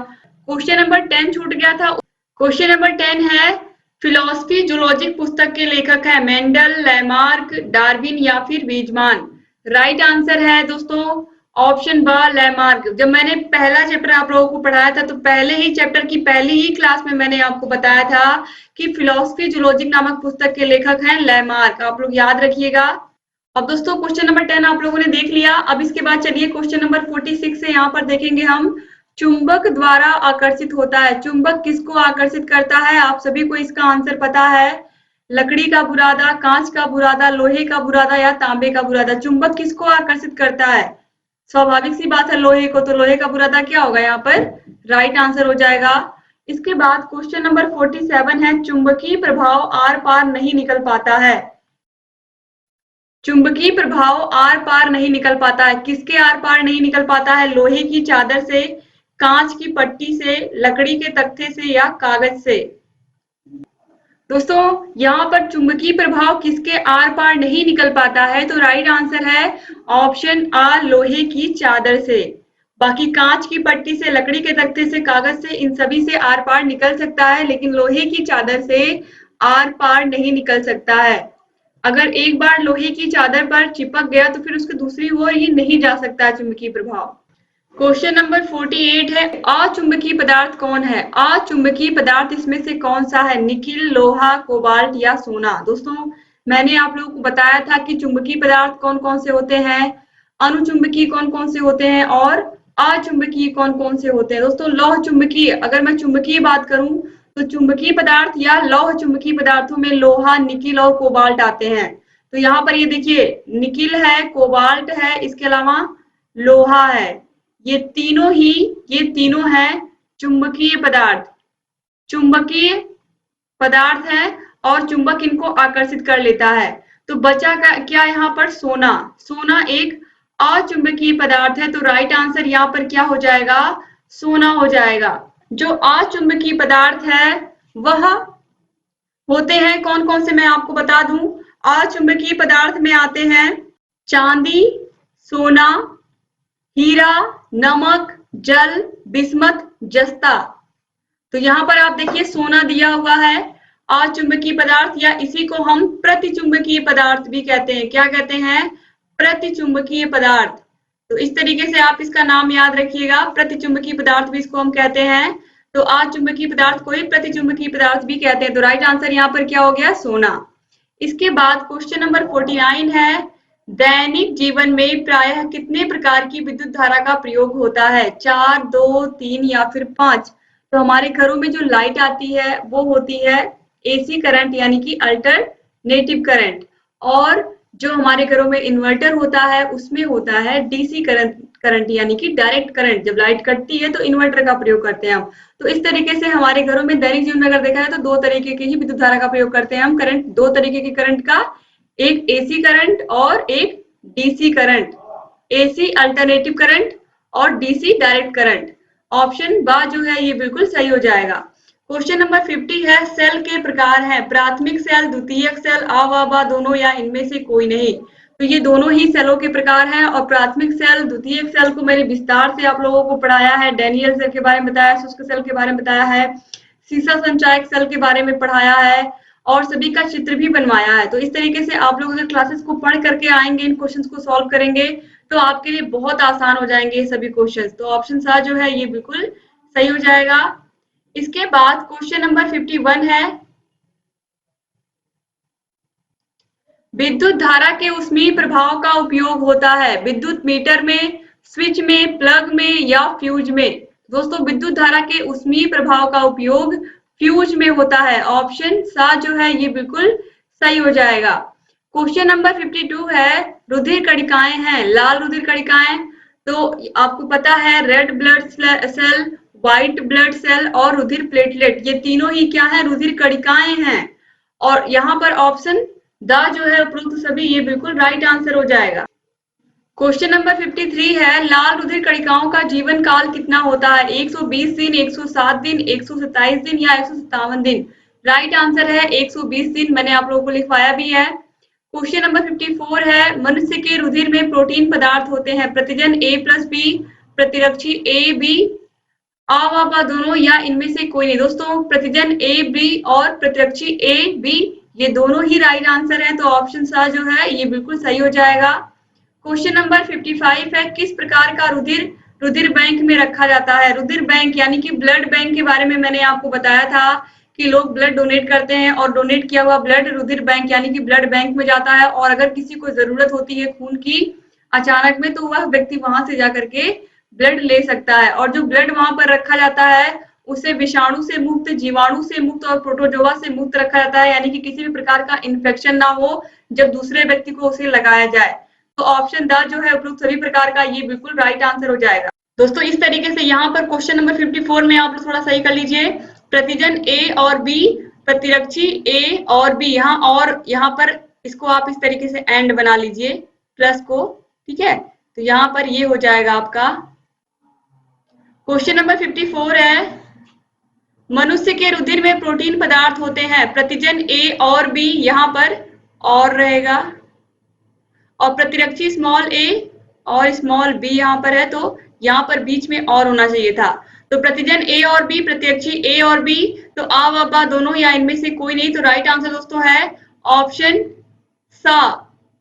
क्वेश्चन नंबर 10 छूट गया था। क्वेश्चन नंबर 10 है, फिलोसफी जूलॉजिक पुस्तक के लेखक है मेंडल, लैमार्क, डार्विन या फिर वीजमान? राइट आंसर है दोस्तों ऑप्शन ब लैमार्क। जब मैंने पहला चैप्टर आप लोगों को पढ़ाया था तो पहले ही चैप्टर की पहली ही क्लास में मैंने आपको बताया था कि फिलोसफी जूलॉजिक नामक पुस्तक के लेखक हैं लैमार्क, आप लोग याद रखिएगा। अब दोस्तों क्वेश्चन नंबर 10 आप लोगों ने देख लिया। अब इसके बाद चलिए क्वेश्चन नंबर 46 से यहाँ पर देखेंगे हम, चुंबक द्वारा आकर्षित होता है। चुंबक किसको आकर्षित करता है? आप सभी को इसका आंसर पता है, लकड़ी का बुरादा, कांच का बुरादा, लोहे का बुरादा या तांबे का बुरादा। चुंबक किसको आकर्षित करता है? स्वाभाविक सी बात है लोहे को, तो लोहे का बुरादा क्या होगा यहाँ पर? राइट आंसर हो जाएगा। इसके बाद क्वेश्चन नंबर 47 है, चुंबकीय प्रभाव आर पार नहीं निकल पाता है। चुंबकीय प्रभाव आर पार नहीं निकल पाता है, किसके आर पार नहीं निकल पाता है? लोहे की चादर से, कांच की पट्टी से, लकड़ी के तख्ते से या कागज से? दोस्तों यहाँ पर चुंबकीय प्रभाव किसके आर पार नहीं निकल पाता है? तो राइट आंसर है ऑप्शन आ लोहे की चादर से। बाकी कांच की पट्टी से, लकड़ी के तख्ते से, कागज से, इन सभी से आर पार निकल सकता है, लेकिन लोहे की चादर से आर पार नहीं निकल सकता है। अगर एक बार लोहे की चादर पर चिपक गया तो फिर उसके दूसरी ओर ये नहीं जा सकता है चुंबकीय प्रभाव। क्वेश्चन नंबर 48 है, अचुंबकीय पदार्थ कौन है? अचुंबकीय पदार्थ इसमें से कौन सा है? निकिल, लोहा, कोबाल्ट या सोना? दोस्तों मैंने आप लोगों को बताया था कि चुंबकीय पदार्थ कौन कौन से होते हैं, अनुचुंबकीय कौन कौन से होते हैं और अचुंबकीय कौन कौन से होते हैं। दोस्तों लौह चुंबकीय, अगर मैं चुंबकीय बात करूं तो चुंबकीय पदार्थ या लौह चुंबकीय पदार्थों में लोहा, निकिल और कोबाल्ट आते हैं। तो यहाँ पर ये देखिए निकिल है, कोबाल्ट है, इसके अलावा लोहा है, ये तीनों है चुंबकीय पदार्थ। चुंबकीय पदार्थ है और चुंबक इनको आकर्षित कर लेता है। तो बचा क्या यहाँ पर? सोना। सोना एक अचुंबकीय पदार्थ है, तो राइट आंसर यहाँ पर क्या हो जाएगा? सोना हो जाएगा। जो अचुंबकीय पदार्थ है वह होते हैं कौन कौन से मैं आपको बता दूं। अचुंबकीय पदार्थ में आते हैं चांदी, सोना, हीरा, नमक, जल, बिस्मथ, जस्ता। तो यहाँ पर आप देखिए सोना दिया हुआ है अचुंबकीय पदार्थ, या इसी को हम प्रतिचुंबकीय पदार्थ भी कहते हैं। क्या कहते हैं? प्रतिचुंबकीय पदार्थ। तो इस तरीके से आप इसका नाम याद रखिएगा, प्रतिचुंबकीय पदार्थ भी इसको हम कहते हैं। तो अचुंबकीय पदार्थ को ही प्रतिचुंबकीय पदार्थ भी कहते हैं। तो राइट आंसर यहाँ पर क्या हो गया? सोना। इसके बाद क्वेश्चन नंबर 49 है, दैनिक जीवन में प्रायः कितने प्रकार की विद्युत धारा का प्रयोग होता है? 4, 2, 3 या फिर 5? तो हमारे घरों में जो लाइट आती है वो होती है एसी करंट यानी कि अल्टरनेटिव करंट, और जो हमारे घरों में इन्वर्टर होता है उसमें होता है डीसी करंट यानी कि डायरेक्ट करंट। जब लाइट कटती है तो इन्वर्टर का प्रयोग करते हैं हम। तो इस तरीके से हमारे घरों में दैनिक जीवन में अगर देखा है तो दो तरीके की ही विद्युत धारा का प्रयोग करते हैं हम। करंट दो तरीके के करंट का, एक एसी करंट और एक DC current. AC alternative current और डीसी डायरेक्ट करंट। ऑप्शन बा जो है ये बिल्कुल सही हो जाएगा। क्वेश्चन नंबर 50 है, सेल के प्रकार हैं प्राथमिक सेल, द्वितीयक सेल, अ, दोनों या इनमें से कोई नहीं? तो ये दोनों ही सेलों के प्रकार हैं, और प्राथमिक सेल, द्वितीयक सेल को मैंने विस्तार से आप लोगों को पढ़ाया है। डैनियल सेल के बारे में बताया, शुष्क सेल के बारे में बताया है, सीसा संचायक सेल के बारे में पढ़ाया है, और सभी का चित्र भी बनवाया है। तो इस तरीके से आप लोग अगर क्लासेस को पढ़ करके आएंगे, इन क्वेश्चंस को सॉल्व करेंगे तो आपके लिए बहुत आसान हो जाएंगे ये सभी क्वेश्चंस। तो ऑप्शन सा जो है ये बिल्कुल सही हो जाएगा। इसके बाद क्वेश्चन नंबर 51 है, विद्युत धारा के ऊष्मीय प्रभाव का उपयोग होता है विद्युत मीटर में, स्विच में, प्लग में या फ्यूज में। दोस्तों विद्युत धारा के ऊष्मीय प्रभाव का उपयोग फ्यूज में होता है। ऑप्शन सा जो है ये बिल्कुल सही हो जाएगा। क्वेश्चन नंबर 52 है, रुधिर कणिकाएं हैं, लाल रुधिर कणिकाएं, तो आपको पता है red blood cell, white blood cell और रुधिर प्लेटलेट, ये तीनों ही क्या है, रुधिर कणिकाएं हैं। और यहाँ पर ऑप्शन द जो है उपरोक्त सभी, ये बिल्कुल राइट आंसर हो जाएगा। क्वेश्चन नंबर 53 है, लाल रुधिर कणिकाओं का जीवन काल कितना होता है, 120 दिन, 107 दिन, 127 दिन या 157 दिन। राइट आंसर है 120 दिन, मैंने आप लोगों को लिखवाया भी है। क्वेश्चन नंबर 54 है, मनुष्य के रुधिर में प्रोटीन पदार्थ होते हैं, प्रतिजन ए प्लस बी, प्रतिरक्षी ए बी, आ व ब दोनों या इनमें से कोई नहीं। दोस्तों प्रतिजन ए बी और प्रतिरक्षी ए बी, ये दोनों ही राइट आंसर है, तो ऑप्शन सा जो है ये बिल्कुल सही हो जाएगा। क्वेश्चन नंबर 55 है, किस प्रकार का रुधिर रुधिर बैंक में रखा जाता है। रुधिर बैंक यानी कि ब्लड बैंक के बारे में मैंने आपको बताया था कि लोग ब्लड डोनेट करते हैं और डोनेट किया हुआ ब्लड रुधिर बैंक यानी कि ब्लड बैंक में जाता है, और अगर किसी को जरूरत होती है खून की अचानक में, तो वह व्यक्ति वहां से जाकर के ब्लड ले सकता है। और जो ब्लड वहां पर रखा जाता है उसे विषाणु से मुक्त, जीवाणु से मुक्त और प्रोटोजोआ से मुक्त रखा जाता है, यानी कि किसी भी प्रकार का इन्फेक्शन ना हो जब दूसरे व्यक्ति को उसे लगाया जाए। तो ऑप्शन द जो है उपरोक्त सभी प्रकार का, ये बिल्कुल राइट आंसर हो जाएगा। दोस्तों इस तरीके से यहाँ पर क्वेश्चन नंबर 54 में आप लोग थोड़ा सही कर लीजिए, प्रतिजन ए और बी, प्रतिरक्षी ए और बी, और यहाँ पर इसको आप इस तरीके से एंड बना लीजिए प्लस को, ठीक है, तो यहाँ पर ये हो जाएगा आपका। क्वेश्चन नंबर 54 है, मनुष्य के रुधिर में प्रोटीन पदार्थ होते हैं, प्रतिजन ए और बी, यहाँ पर और रहेगा, और प्रतिरक्षी स्मॉल ए और स्मॉल बी यहाँ पर है, तो यहाँ पर बीच में और होना चाहिए था। तो प्रतिजन ए और बी, प्रतिरक्षी ए और बी, तो आ व बा दोनों या इनमें से कोई नहीं, तो राइट आंसर दोस्तों है ऑप्शन सा,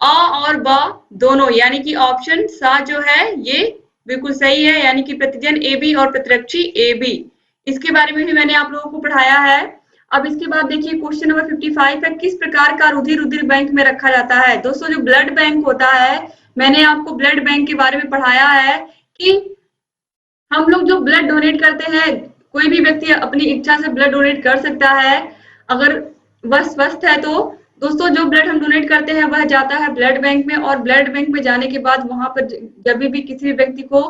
आ और बा दोनों, यानी कि ऑप्शन सा जो है ये बिल्कुल सही है, यानी कि प्रतिजन ए बी और प्रतिरक्षी ए बी। इसके बारे में भी मैंने आप लोगों को पढ़ाया है। अब इसके बाद देखिए क्वेश्चन नंबर 55 है, किस प्रकार का रुधिर रुधिर बैंक में रखा जाता है। दोस्तों जो ब्लड बैंक होता है, मैंने आपको ब्लड बैंक के बारे में पढ़ाया है कि हम लोग जो ब्लड डोनेट करते हैं, कोई भी व्यक्ति अपनी इच्छा से ब्लड डोनेट कर सकता है अगर वह स्वस्थ है। तो दोस्तों जो ब्लड हम डोनेट करते हैं वह जाता है ब्लड बैंक में, और ब्लड बैंक में जाने के बाद वहां पर जब भी किसी भी व्यक्ति को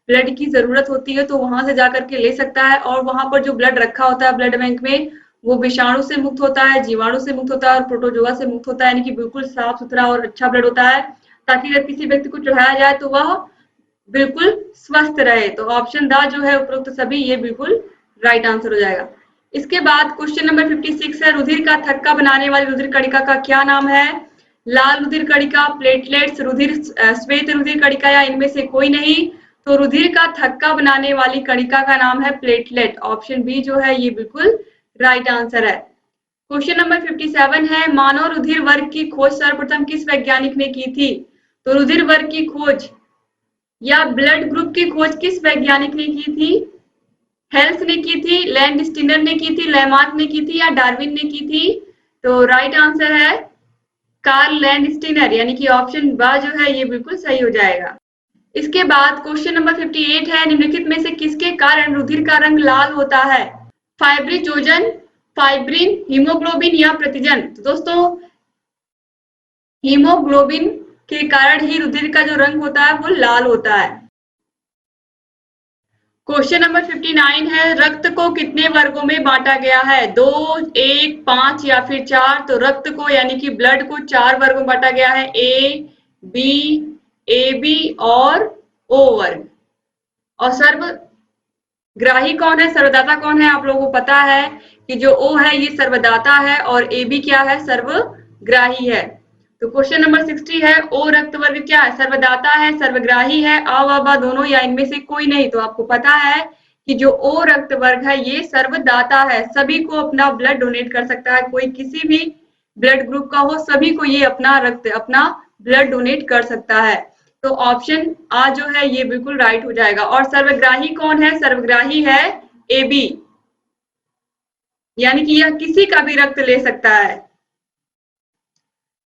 ब्लड की जरूरत होती है तो वहां से जाकर के ले सकता है, और वहां पर जो ब्लड रखा होता है ब्लड बैंक में वो विषाणु से मुक्त होता है, जीवाणु से मुक्त होता है और प्रोटोजोआ से मुक्त होता है, यानी कि बिल्कुल साफ सुथरा और अच्छा ब्लड होता है, ताकि अगर किसी व्यक्ति को चढ़ाया जाए तो वह बिल्कुल स्वस्थ रहे। तो ऑप्शन द जो है उपरोक्त सभी, ये बिल्कुल राइट आंसर हो जाएगा। इसके बाद क्वेश्चन नंबर 56 है, रुधिर का थक्का बनाने वाली रुधिर कणिका का क्या नाम है। लाल रुधिर कणिका, प्लेटलेट्स, रुधिर श्वेत रुधिर कणिका या इनमें से कोई नहीं। तो रुधिर का थक्का बनाने वाली कणिका का नाम है प्लेटलेट, ऑप्शन बी जो है ये बिल्कुल राइट आंसर है। क्वेश्चन नंबर 57 है, मानव रुधिर वर्ग की खोज सर्वप्रथम किस वैज्ञानिक ने की थी। तो रुधिर वर्ग की खोज या ब्लड ग्रुप की खोज किस वैज्ञानिक ने की थी। हेल्स ने की थी, लैंड स्टीनर ने की थी, लैमार्क ने की थी या डार्विन ने की थी। तो राइट आंसर है कार्ल लैंड स्टीनर, यानी कि ऑप्शन बा जो है ये बिल्कुल सही हो जाएगा। इसके बाद क्वेश्चन नंबर 58 है, निम्नलिखित में से किसके कारण रुधिर का रंग लाल होता है। फाइब्रिनोजन, फाइब्रिन, हीमोग्लोबिन या प्रतिजन। तो दोस्तों हीमोग्लोबिन के कारण ही रुधिर का जो रंग होता है वो लाल होता है। क्वेश्चन नंबर 59 है, रक्त को कितने वर्गों में बांटा गया है। 2, 1, 5 या फिर 4। तो रक्त को यानी कि ब्लड को 4 वर्गों में बांटा गया है, ए बी, ए बी और ओ वर्ग। और सर्वग्राही कौन है, सर्वदाता कौन है, आप लोगों को पता है कि जो ओ है ये सर्वदाता है और ए बी क्या है, सर्वग्राही है। तो क्वेश्चन नंबर 60 है, ओ रक्त वर्ग क्या है, सर्वदाता है, सर्वग्राही है, आ व बा दोनों या इनमें से कोई नहीं। तो आपको पता है कि जो ओ रक्त वर्ग है ये सर्वदाता है, सभी को अपना ब्लड डोनेट कर सकता है, कोई किसी भी ब्लड ग्रुप का हो, सभी को ये अपना रक्त, अपना ब्लड डोनेट कर सकता है। तो ऑप्शन आ जो है ये बिल्कुल राइट हो जाएगा। और सर्वग्राही कौन है, सर्वग्राही है ए बी, यानी कि यह किसी का भी रक्त ले सकता है।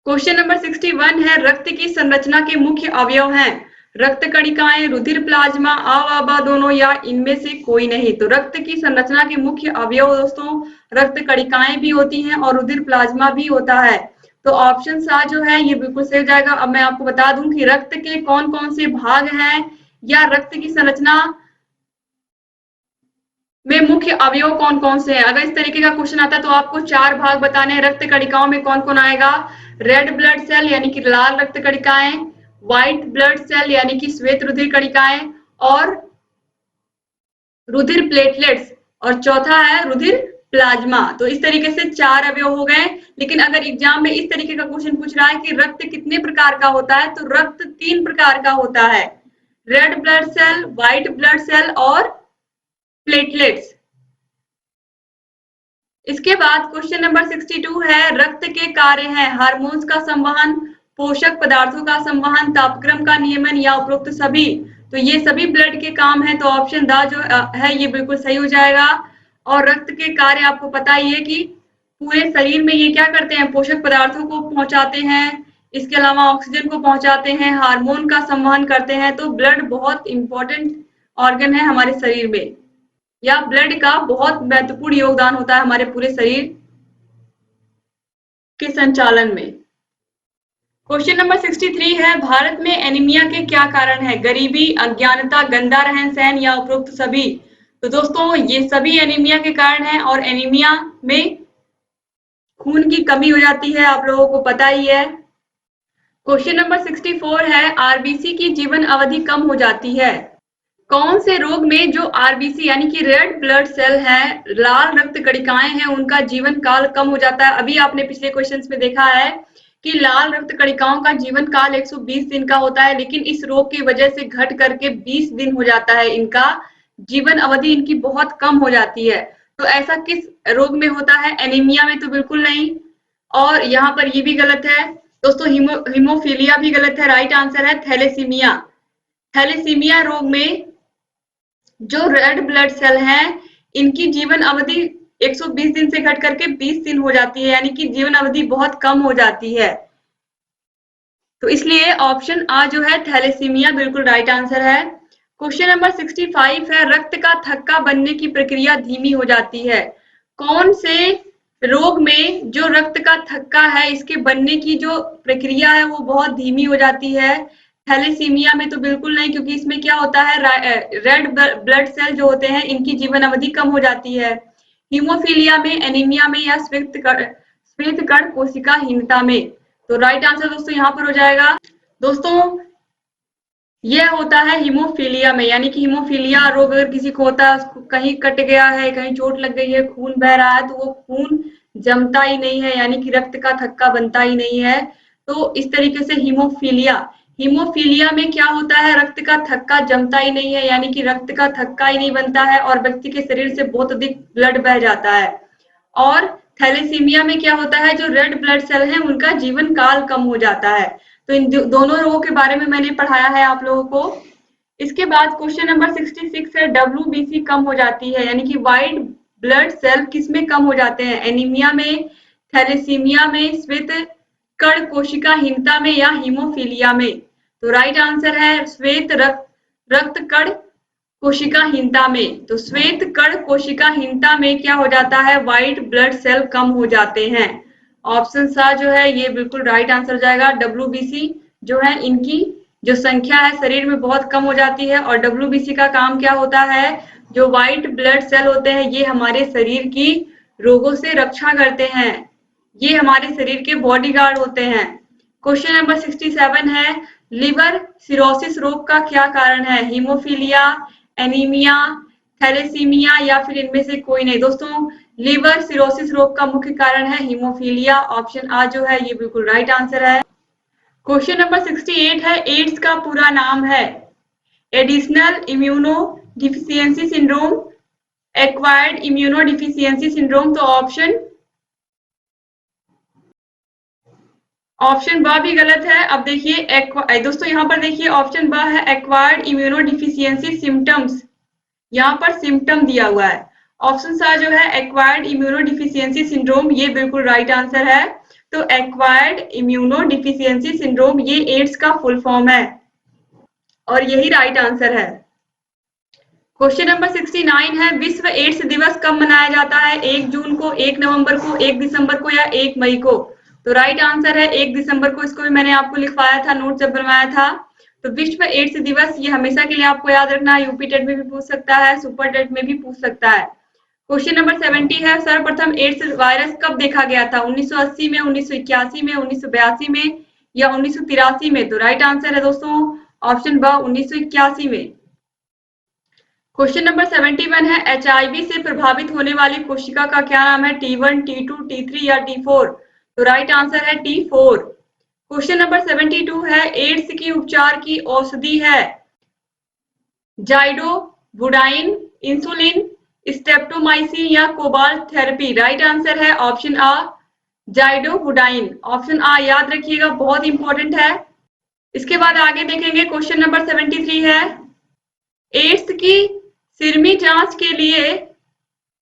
क्वेश्चन नंबर 61 है रक्त की संरचना के मुख्य अवयव हैं रक्त कणिकाएं, रुधिर प्लाज्मा, अ दोनों या इनमें से कोई नहीं। तो रक्त की संरचना के मुख्य अवयव दोस्तों रक्त कणिकाएं भी होती हैं और रुधिर प्लाज्मा भी होता है। तो ऑप्शन सा जो है ये बिल्कुल सही हो जाएगा। अब मैं आपको बता दूं कि रक्त के कौन कौन से भाग हैं या रक्त की संरचना में मुख्य अवयव कौन कौन से हैं। अगर इस तरीके का क्वेश्चन आता है तो आपको 4 भाग बताने हैं। रक्त कणिकाओं में कौन कौन आएगा, रेड ब्लड सेल यानी कि लाल रक्त कणिकाएं, व्हाइट ब्लड सेल यानी कि श्वेत रुधिर कणिकाएं और रुधिर प्लेटलेट्स और चौथा है रुधिर प्लाज्मा। तो इस तरीके से 4 अवयव हो गए। लेकिन अगर एग्जाम में इस तरीके का क्वेश्चन पूछ रहा है कि रक्त कितने प्रकार का होता है तो रक्त 3 प्रकार का होता है, red blood cell, white blood cell और प्लेटलेट्स। इसके बाद क्वेश्चन नंबर 62 है रक्त के कार्य हैं हार्मोन्स का संवहन, पोषक पदार्थों का संवहन, तापक्रम का नियमन या उपरोक्त सभी। तो ये सभी ब्लड के काम है। तो ऑप्शन द जो है ये बिल्कुल सही हो जाएगा। और रक्त के कार्य आपको पता ही है कि पूरे शरीर में ये क्या करते हैं, पोषक पदार्थों को पहुंचाते हैं, इसके अलावा ऑक्सीजन को पहुंचाते हैं, हार्मोन का संवहन करते हैं। तो ब्लड बहुत इंपॉर्टेंट ऑर्गन है हमारे शरीर में, या ब्लड का बहुत महत्वपूर्ण योगदान होता है हमारे पूरे शरीर के संचालन में। क्वेश्चन नंबर 63 है भारत में एनीमिया के क्या कारण है, गरीबी, अज्ञानता, गंदा रहन सहन या उपरोक्त सभी। तो दोस्तों ये सभी एनीमिया के कारण है और एनीमिया में खून की कमी हो जाती है, आप लोगों को पता ही है। क्वेश्चन नंबर 64 है आरबीसी की जीवन अवधि कम हो जाती है। कौन से रोग में जो आरबीसी यानी कि रेड ब्लड सेल है, लाल रक्त कणिकाएं हैं, उनका जीवन काल कम हो जाता है। अभी आपने पिछले क्वेश्चंस में देखा है कि लाल रक्त कणिकाओं का जीवन काल 120 दिन का होता है, लेकिन इस रोग की वजह से घट करके 20 दिन हो जाता है। इनका जीवन अवधि इनकी बहुत कम हो जाती है। तो ऐसा किस रोग में होता है, एनीमिया में तो बिल्कुल नहीं। और यहाँ पर ये भी गलत है दोस्तों, हीमोफीलिया भी गलत है। राइट आंसर है थैलेसीमिया। थैलेसीमिया रोग में जो रेड ब्लड सेल हैं इनकी जीवन अवधि 120 दिन से घट करके 20 दिन हो जाती है, यानी कि जीवन अवधि बहुत कम हो जाती है। तो इसलिए ऑप्शन आ जो है थैलेसीमिया बिल्कुल राइट आंसर है। क्वेश्चन नंबर 65 है रक्त का थक्का बनने की प्रक्रिया धीमी हो जाती है। कौन से रोग में जो रक्त का थक्का है इसके बनने की जो प्रक्रिया है वो बहुत धीमी हो जाती है। थैलेसीमिया में तो बिल्कुल नहीं, क्योंकि इसमें क्या होता है रेड ब्लड सेल जो होते हैं इनकी जीवन अवधि कम हो जाती है। हीमोफीलिया में, एनीमिया में या श्वेत कण कोशिकाहीनता में। तो राइट आंसर दोस्तों यहाँ पर हो जाएगा। दोस्तों यह होता है हीमोफीलिया में, यानी कि हीमोफीलिया रोग अगर किसी को होता है, कहीं कट गया है, कहीं चोट लग गई है, खून बह रहा है, तो वो खून जमता ही नहीं है, यानी कि रक्त का थक्का बनता ही नहीं है। तो इस तरीके से हीमोफीलिया में क्या होता है, रक्त का थक्का जमता ही नहीं है, यानी कि रक्त का थक्का ही नहीं बनता है और व्यक्ति के शरीर से बहुत अधिक ब्लड बह जाता है। और थैलेसीमिया में क्या होता है, जो रेड ब्लड सेल है उनका जीवन काल कम हो जाता है। तो इन दोनों रोगों के बारे में मैंने पढ़ाया है आप लोगों को। इसके बाद क्वेश्चन नंबर 66 है डब्ल्यूबीसी कम हो जाती है, यानी कि व्हाइट ब्लड सेल किस में कम हो जाते हैं, एनीमिया में, थैलेसीमिया में, श्वेत कण कोशिकाहीनता में या हीमोफीलिया में। तो राइट आंसर है श्वेत रक्त कण कोशिकाहीनता में। तो श्वेत कण कोशिकाहीनता में क्या हो जाता है, व्हाइट ब्लड सेल कम हो जाते हैं। ऑप्शन सा जो है ये बिल्कुल राइट आंसर जाएगा। डब्ल्यूबीसी जो है इनकी जो संख्या है शरीर में बहुत कम हो जाती है। और डब्ल्यूबीसी का काम क्या होता है, जो व्हाइट ब्लड सेल होते हैं ये हमारे शरीर की रोगों से रक्षा करते हैं, ये हमारे शरीर के बॉडीगार्ड होते हैं। क्वेश्चन नंबर 67 है लिवर सिरोसिस रोग का क्या कारण है, हीमोफीलिया, एनीमिया, थैलेसीमिया या फिर इनमें से कोई नहीं। दोस्तों लिवर सिरोसिस रोग का मुख्य कारण है हीमोफीलिया। ऑप्शन आ जो है ये बिल्कुल राइट आंसर है। क्वेश्चन नंबर 68 है एड्स का पूरा नाम है, additional immuno deficiency syndrome, acquired immuno deficiency syndrome. तो ऑप्शन ब भी गलत है। अब देखिए दोस्तों यहाँ पर देखिए ऑप्शन ब है एक्वायर्ड इम्यूनो डिफिशियंसी सिम्टम्स, यहाँ पर सिम्टम दिया हुआ है। ऑप्शन सा जो है एक्वायर्ड इम्यूनो डिफिशियंसी सिंड्रोम ये बिल्कुल राइट आंसर है। तो एक्वायर्ड इम्यूनो डिफिशियंसी सिंड्रोम ये एड्स का फुल फॉर्म है और यही राइट आंसर है। क्वेश्चन नंबर 69 है, विश्व एड्स दिवस कब मनाया जाता है? 1 जून को, 1 नवंबर को, 1 दिसंबर को या 1 मई को? तो राइट आंसर है 1 दिसंबर को। इसको भी मैंने आपको लिखवाया था नोट जब बनवाया था। तो विश्व एड्स दिवस ये हमेशा के लिए आपको याद रखना है, यूपी टेट में भी पूछ सकता है, सुपर टेट में भी पूछ सकता है। क्वेश्चन नंबर 70 है, सर्वप्रथम एड्स वायरस कब देखा गया था? 1980 में, 1981 में, 1982 में या 1983 में? तो राइट आंसर है दोस्तों ऑप्शन ब 1981 में। क्वेश्चन नंबर 71 है, एचआईवी से प्रभावित होने वाली कोशिका का क्या नाम है? T1, T2, T3 या T4? तो राइट आंसर है T4। क्वेश्चन नंबर 72 है, एड्स की उपचार की औषधि है जाइडोवुडाइन, इंसुलिन, स्ट्रेप्टोमाइसिन या कोबाल्ट थेरेपी? राइट आंसर है ऑप्शन आ जाइडोवुडाइन। ऑप्शन आ याद रखिएगा, बहुत इंपॉर्टेंट है। इसके बाद आगे देखेंगे क्वेश्चन नंबर 73 है, एड्स की सिरमी जांच के लिए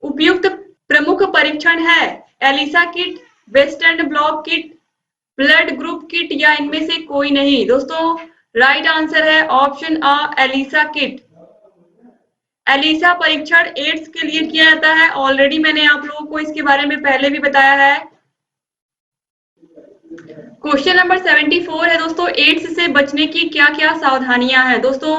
उपयुक्त प्रमुख परीक्षण है ELISA kit, western blot kit, blood group kit या इनमें से कोई नहीं? दोस्तों राइट आंसर है ऑप्शन आ एलिसा किट। एलिसा परीक्षण एड्स के लिए किया जाता है, ऑलरेडी मैंने आप लोगों को इसके बारे में पहले भी बताया है। क्वेश्चन नंबर 74 है दोस्तों, एड्स से बचने की क्या क्या सावधानियां हैं? दोस्तों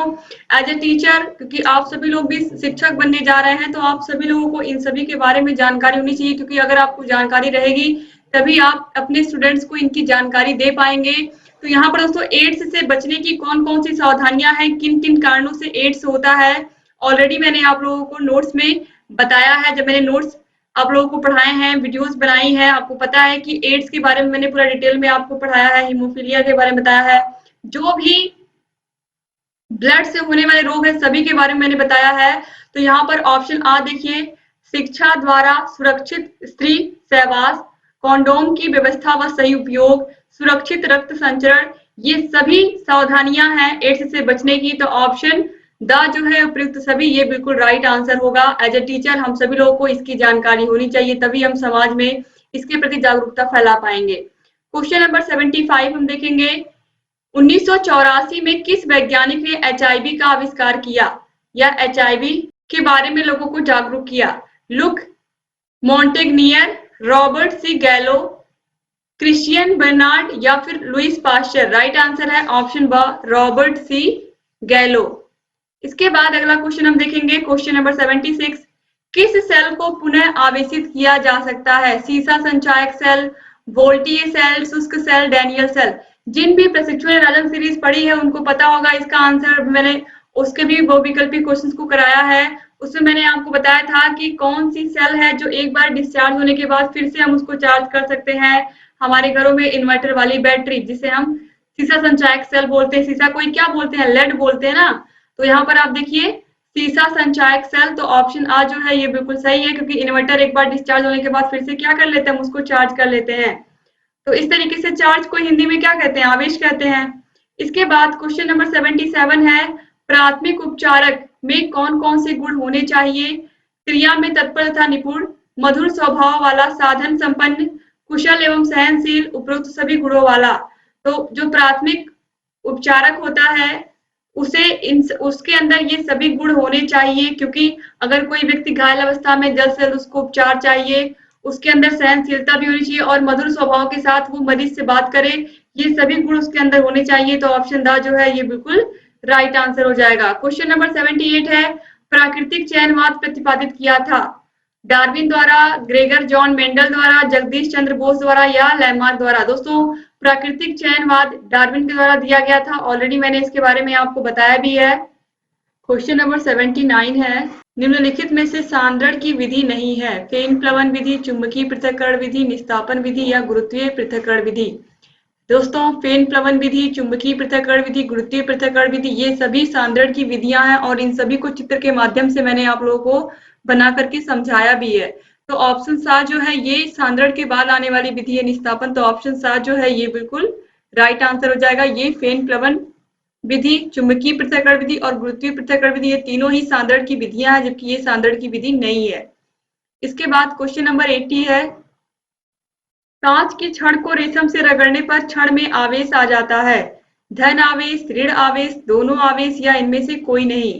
एज ए टीचर, क्योंकि आप सभी लोग भी शिक्षक बनने जा रहे हैं, तो आप सभी लोगों को इन सभी के बारे में जानकारी होनी चाहिए, क्योंकि अगर आपको जानकारी रहेगी तभी आप अपने स्टूडेंट्स को इनकी जानकारी दे पाएंगे। तो यहाँ पर दोस्तों एड्स से बचने की कौन कौन सी सावधानियां हैं, किन किन कारणों से एड्स होता है, ऑलरेडी मैंने आप लोगों को नोट्स में बताया है। जब मैंने नोट्स आप लोगों को पढ़ाए हैं, वीडियोस बनाई है, आपको पता है कि एड्स के बारे में मैंने पूरा डिटेल में आपको पढ़ाया है, हीमोफीलिया के बारे में बताया है, जो भी ब्लड से होने वाले रोग है सभी के बारे में मैंने बताया है। तो यहाँ पर ऑप्शन आ देखिए, शिक्षा द्वारा सुरक्षित स्त्री सहवास, कॉन्डोम की व्यवस्था व सही उपयोग, सुरक्षित रक्त संचरण, ये सभी सावधानियां हैं एड्स से बचने की। तो ऑप्शन द जो है उपयुक्त सभी, ये बिल्कुल राइट आंसर होगा। एज ए टीचर हम सभी लोगों को इसकी जानकारी होनी चाहिए, तभी हम समाज में इसके प्रति जागरूकता फैला पाएंगे। क्वेश्चन नंबर 75 हम देखेंगे, 1984 में किस वैज्ञानिक ने एचआईवी का आविष्कार किया या एचआईवी के बारे में लोगों को जागरूक किया? लुक मॉन्टेग्नियर, रॉबर्ट सी गैलो, क्रिश्चियन बर्नार्ड या फिर लुइस पास्चर? राइट आंसर है ऑप्शन ब रॉबर्ट सी गैलो। इसके बाद अगला क्वेश्चन हम देखेंगे, क्वेश्चन नंबर 76, किस सेल को पुनः आवेशित किया जा सकता है? सीसा संचायक सेल, वोल्टीय सेल, शुष्क सेल, डैनियल सेल? जिन भी प्रशिक्षण राजन सीरीज पढ़ी है उनको पता होगा इसका आंसर। मैंने उसके भी बहुविकल्पी क्वेश्चंस को कराया है, उसमें मैंने आपको बताया था कि कौन सी सेल है जो एक बार डिस्चार्ज होने के बाद फिर से हम उसको चार्ज कर सकते हैं। हमारे घरों में इन्वर्टर वाली बैटरी, जिसे हम सीसा संचायक सेल बोलते हैं, सीसा कोई क्या बोलते हैं, लेड बोलते हैं ना। तो यहाँ पर आप देखिए सीसा संचायक सेल, तो ऑप्शन आ जो है ये बिल्कुल सही है, क्योंकि इन्वर्टर एक बार डिस्चार्ज होने के बाद फिर से क्या कर लेते हैं, हम उसको चार्ज कर लेते हैं। तो इस तरीके से चार्ज को हिंदी में क्या कहते हैं, आवेश कहते हैं। इसके बाद क्वेश्चन नंबर 77 है, प्राथमिक उपचारक में कौन कौन से गुण होने चाहिए? क्रिया में तत्पर तथा निपुण, मधुर स्वभाव वाला, साधन संपन्न, कुशल एवं सहनशील, उपरोक्त सभी गुणों वाला। तो जो प्राथमिक उपचारक होता है उसके अंदर ये सभी गुण होने चाहिए, क्योंकि अगर कोई व्यक्ति घायल अवस्था में जल्द से जल्द उसको उपचार चाहिए, उसके अंदर सहनशीलता भी होनी चाहिए और मधुर स्वभाव के साथ वो मरीज से बात करे, ये सभी गुण उसके अंदर होने चाहिए। तो ऑप्शन द जो है ये बिल्कुल राइट आंसर हो जाएगा। क्वेश्चन नंबर 78 है, प्राकृतिक चयनवाद प्रतिपादित किया था डार्विन द्वारा, ग्रेगर जॉन मेंडल द्वारा, जगदीश चंद्र बोस द्वारा या लैमार्क द्वारा? दोस्तों प्राकृतिक चयनवाद डार्विन के द्वारा दिया गया था, ऑलरेडी मैंने इसके बारे में आपको बताया भी है। क्वेश्चन नंबर 79 है, निम्नलिखित में से सांद्रण की विधि नहीं है? फेन प्लवन विधि, चुंबकीय पृथक्करण विधि, निस्तापन विधि या गुरुत्वीय पृथक्करण विधि? दोस्तों फेन प्लवन विधि, चुंबकीय पृथक्करण विधि, गुरुत्वीय पृथक्करण विधि, ये सभी सांद्रण की विधियां हैं और इन सभी को चित्र के माध्यम से मैंने आप लोगों को बना करके समझाया भी है। तो ऑप्शन सा जो है ये सांद्रण के बाद आने वाली विधि है निस्तापन, तो ऑप्शन सा जो है ये बिल्कुल राइट आंसर हो जाएगा। ये फेन प्लवन विधि, चुंबकीय पृथक्करण विधि और गुरुत्वीय पृथक्करण विधि, ये तीनों ही सांद्रण की विधियां हैं, जबकि ये सांद्रण की विधि नहीं है। इसके बाद क्वेश्चन नंबर 80 है, कांच की छड़ को रेशम से रगड़ने पर छड़ में आवेश आ जाता है। धन आवेश, ऋण आवेश, दोनों आवेश या इनमें से कोई नहीं।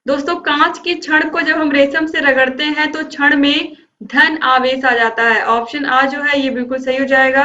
दोस्तों कांच की छड़ को जब हम रेशम से रगड़ते हैं तो छड़ में धन आवेश आ जाता है। ऑप्शन आ जो है ये बिल्कुल सही हो जाएगा।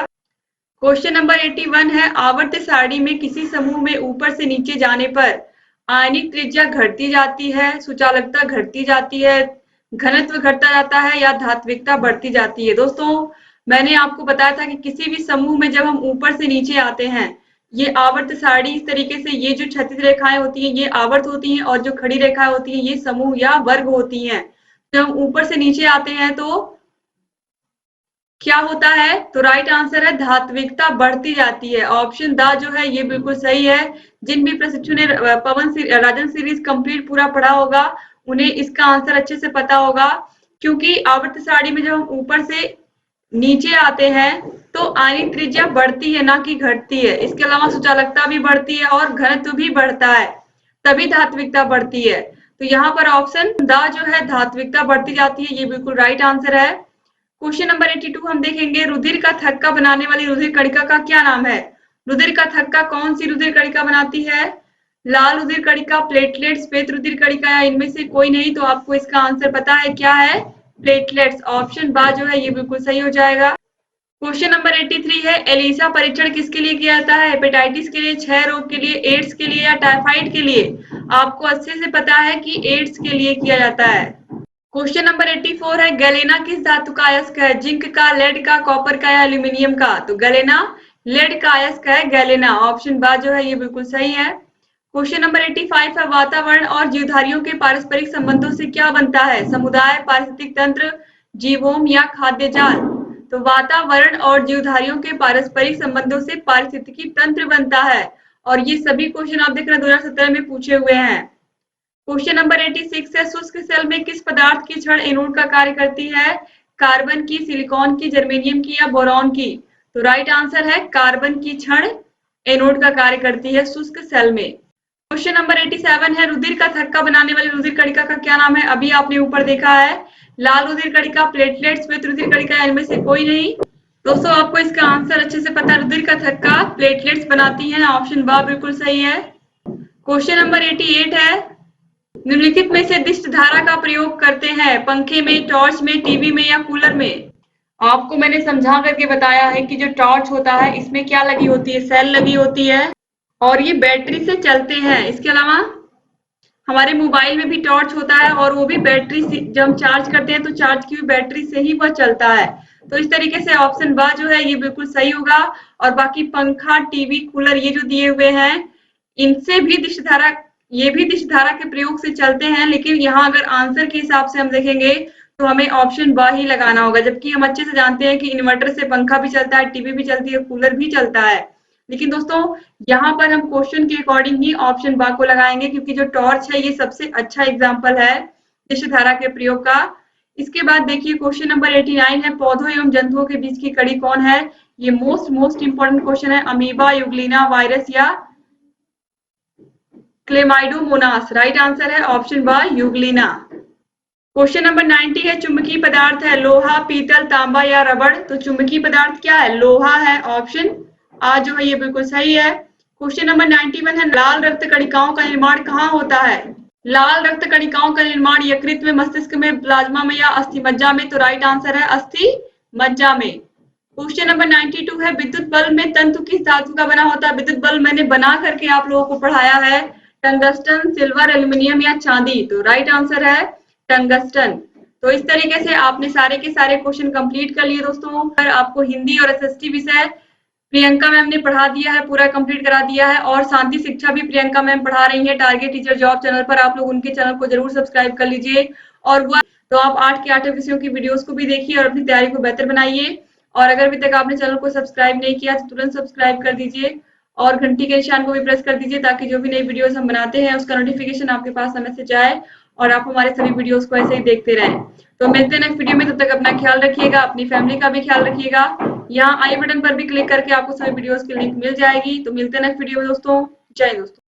क्वेश्चन नंबर 81 है, आवर्त सारणी में किसी समूह में ऊपर से नीचे जाने पर आयनिक त्रिज्या घटती जाती है, सुचालकता घटती जाती है, घनत्व घटता जाता है या धात्विकता बढ़ती जाती है। दोस्तों मैंने आपको बताया था कि किसी भी समूह में जब हम ऊपर से नीचे आते हैं, ये आवर्त सारणी इस तरीके से, ये जो क्षैतिज रेखाएं होती हैं ये आवर्त होती हैं और जो खड़ी रेखाएं होती हैं ये समूह या वर्ग होती हैं। जब हम ऊपर से नीचे आते हैं तो क्या होता है? तो राइट आंसर है धात्विकता बढ़ती जाती है। ऑप्शन द जो है ये बिल्कुल सही है। जिन भी प्रशिक्षु ने राजन सीरीज कंप्लीट पूरा पढ़ा होगा उन्हें इसका आंसर अच्छे से पता होगा, क्योंकि आवर्त सारणी में जब हम ऊपर से नीचे आते हैं तो आयनिक त्रिज्या बढ़ती है ना कि घटती है। इसके अलावा सुचालकता भी बढ़ती है और घनत्व भी बढ़ता है, तभी धात्विकता बढ़ती है। तो यहाँ पर ऑप्शन द जो है धात्विकता बढ़ती जाती है, ये बिल्कुल राइट आंसर है। क्वेश्चन नंबर 82 हम देखेंगे, रुधिर का थक्का बनाने वाली रुधिर कणिका का क्या नाम है? रुधिर का थक्का कौन सी रुधिर कणिका बनाती है? लाल रुधिर कणिका, प्लेटलेट, श्वेत रुधिर कणिका या इनमें से कोई नहीं? तो आपको इसका आंसर पता है क्या है? प्लेटलेट्स। ऑप्शन बा जो है ये बिल्कुल सही हो जाएगा। क्वेश्चन नंबर 83 है, एलिसा परीक्षण किसके लिए किया जाता है? हेपेटाइटिस के लिए, क्षय रोग के लिए, एड्स के लिए या टाइफाइड के लिए? आपको अच्छे से पता है कि एड्स के लिए किया जाता है। क्वेश्चन नंबर 84 है, गैलेना किस धातु का अयस्क है? जिंक का, लेड का, कॉपर का या एल्यूमिनियम का? तो गैलेना लेड का अयस्क है गैलेना। ऑप्शन बा जो है ये बिल्कुल सही है। क्वेश्चन नंबर 85 है, वातावरण और जीवधारियों के पारस्परिक संबंधों से क्या बनता है? समुदाय, पारिस्थितिक तंत्र, जीवोम या खाद्य जाल? तो वातावरण और जीवधारियों के पारस्परिक संबंधों से पारिस्थितिकी तंत्र बनता है, और ये सभी क्वेश्चन आप देख रहे हैं 2017 में पूछे हुए हैं। क्वेश्चन नंबर 86 है, शुष्क सेल में किस पदार्थ की छड़ एनोड का कार्य करती है? कार्बन की, सिलिकॉन की, जर्मेनियम की या बोरॉन की? तो राइट आंसर है कार्बन की छड़ एनोड का कार्य करती है शुष्क सेल में। क्वेश्चन नंबर 87 है, रुधिर का थक्का बनाने वाली रुधिर कणिका का क्या नाम है? अभी आपने ऊपर देखा है, लाल रुधिर कणिका, प्लेटलेट, श्वेत रुधिर कणिका, इनमें से कोई नहीं। दोस्तों आपको इसका आंसर अच्छे से पता है, रुधिर का थक्का प्लेटलेट्स बनाती है। ऑप्शन बा बिल्कुल सही है। क्वेश्चन नंबर 88 है, निम्नलिखित में से दिष्ट धारा का प्रयोग करते हैं? पंखे में, टॉर्च में, टीवी में या कूलर में? आपको मैंने समझा करके बताया है कि जो टॉर्च होता है इसमें क्या लगी होती है? सेल लगी होती है और ये बैटरी से चलते हैं। इसके अलावा हमारे मोबाइल में भी टॉर्च होता है और वो भी बैटरी से, जब हम चार्ज करते हैं तो चार्ज की हुई बैटरी से ही वह चलता है। तो इस तरीके से ऑप्शन बा जो है ये बिल्कुल सही होगा। और बाकी पंखा, टीवी, कूलर ये जो दिए हुए हैं इनसे भी दिष्ट धारा, ये भी दिष्ट धारा के प्रयोग से चलते हैं, लेकिन यहाँ अगर आंसर के हिसाब से हम देखेंगे तो हमें ऑप्शन बा ही लगाना होगा। जबकि हम अच्छे से जानते हैं कि इन्वर्टर से पंखा भी चलता है, टीवी भी चलती है, कूलर भी चलता है। लेकिन दोस्तों यहाँ पर हम क्वेश्चन के अकॉर्डिंग ही ऑप्शन बा को लगाएंगे, क्योंकि जो टॉर्च है ये सबसे अच्छा एग्जाम्पल है दिष्ट धारा के प्रयोग का। इसके बाद देखिए क्वेश्चन नंबर 89 है, पौधों एवं जंतुओं के बीच की कड़ी कौन है? ये मोस्ट इंपॉर्टेंट क्वेश्चन है। अमीबा, यूग्लिना, वायरस या क्लेमाइडोमोनास? राइट आंसर है ऑप्शन बा यूग्लिना। क्वेश्चन नंबर 90 है, चुंबकीय पदार्थ है लोहा, पीतल, तांबा या रबड़? तो चुंबकीय पदार्थ क्या है? लोहा है। ऑप्शन आ जो है ये बिल्कुल सही है। क्वेश्चन नंबर 91 है, लाल रक्त कणिकाओं का निर्माण कहाँ होता है? लाल रक्त कणिकाओं का निर्माण यकृत में, मस्तिष्क में, प्लाज्मा में या अस्थि मज्जा में? तो राइट आंसर है अस्थि मज्जा में। क्वेश्चन नंबर 92 है, विद्युत बल्ब में तंतु किस धातु का बना होता है? विद्युत बल्ब मैंने बना करके आप लोगों को पढ़ाया है, टंगस्टन, सिल्वर, एल्यूमिनियम या चांदी? तो राइट आंसर है टंगस्टन। तो इस तरीके से आपने सारे के सारे क्वेश्चन कंप्लीट कर लिए दोस्तों। पर आपको हिंदी और एसएसटी विषय प्रियंका मैम ने पढ़ा दिया है, पूरा कंप्लीट करा दिया है, और शांति शिक्षा भी प्रियंका मैम पढ़ा रही है टारगेट टीचर जॉब चैनल पर। आप लोग उनके चैनल को जरूर सब्सक्राइब कर लीजिए, और वह तो आप 8 के 8 विषयों की वीडियोस को भी देखिए और अपनी तैयारी को बेहतर बनाइए। और अगर अभी तक आपने चैनल को सब्सक्राइब नहीं किया तो तुरंत सब्सक्राइब कर दीजिए और घंटी के निशान को भी प्रेस कर दीजिए, ताकि जो भी नई वीडियोस हम बनाते हैं उसका नोटिफिकेशन आपके पास समय से जाए और आप हमारे सभी वीडियोस को ऐसे ही देखते रहें। तो मिलते हैं नेक्स्ट वीडियो में, तब तक अपना ख्याल रखिएगा, अपनी फैमिली का भी ख्याल रखिएगा। यहाँ आई बटन पर भी क्लिक करके आपको सभी वीडियोस की लिंक मिल जाएगी। तो मिलते हैं नेक्स्ट वीडियो में दोस्तों। जय दोस्तों।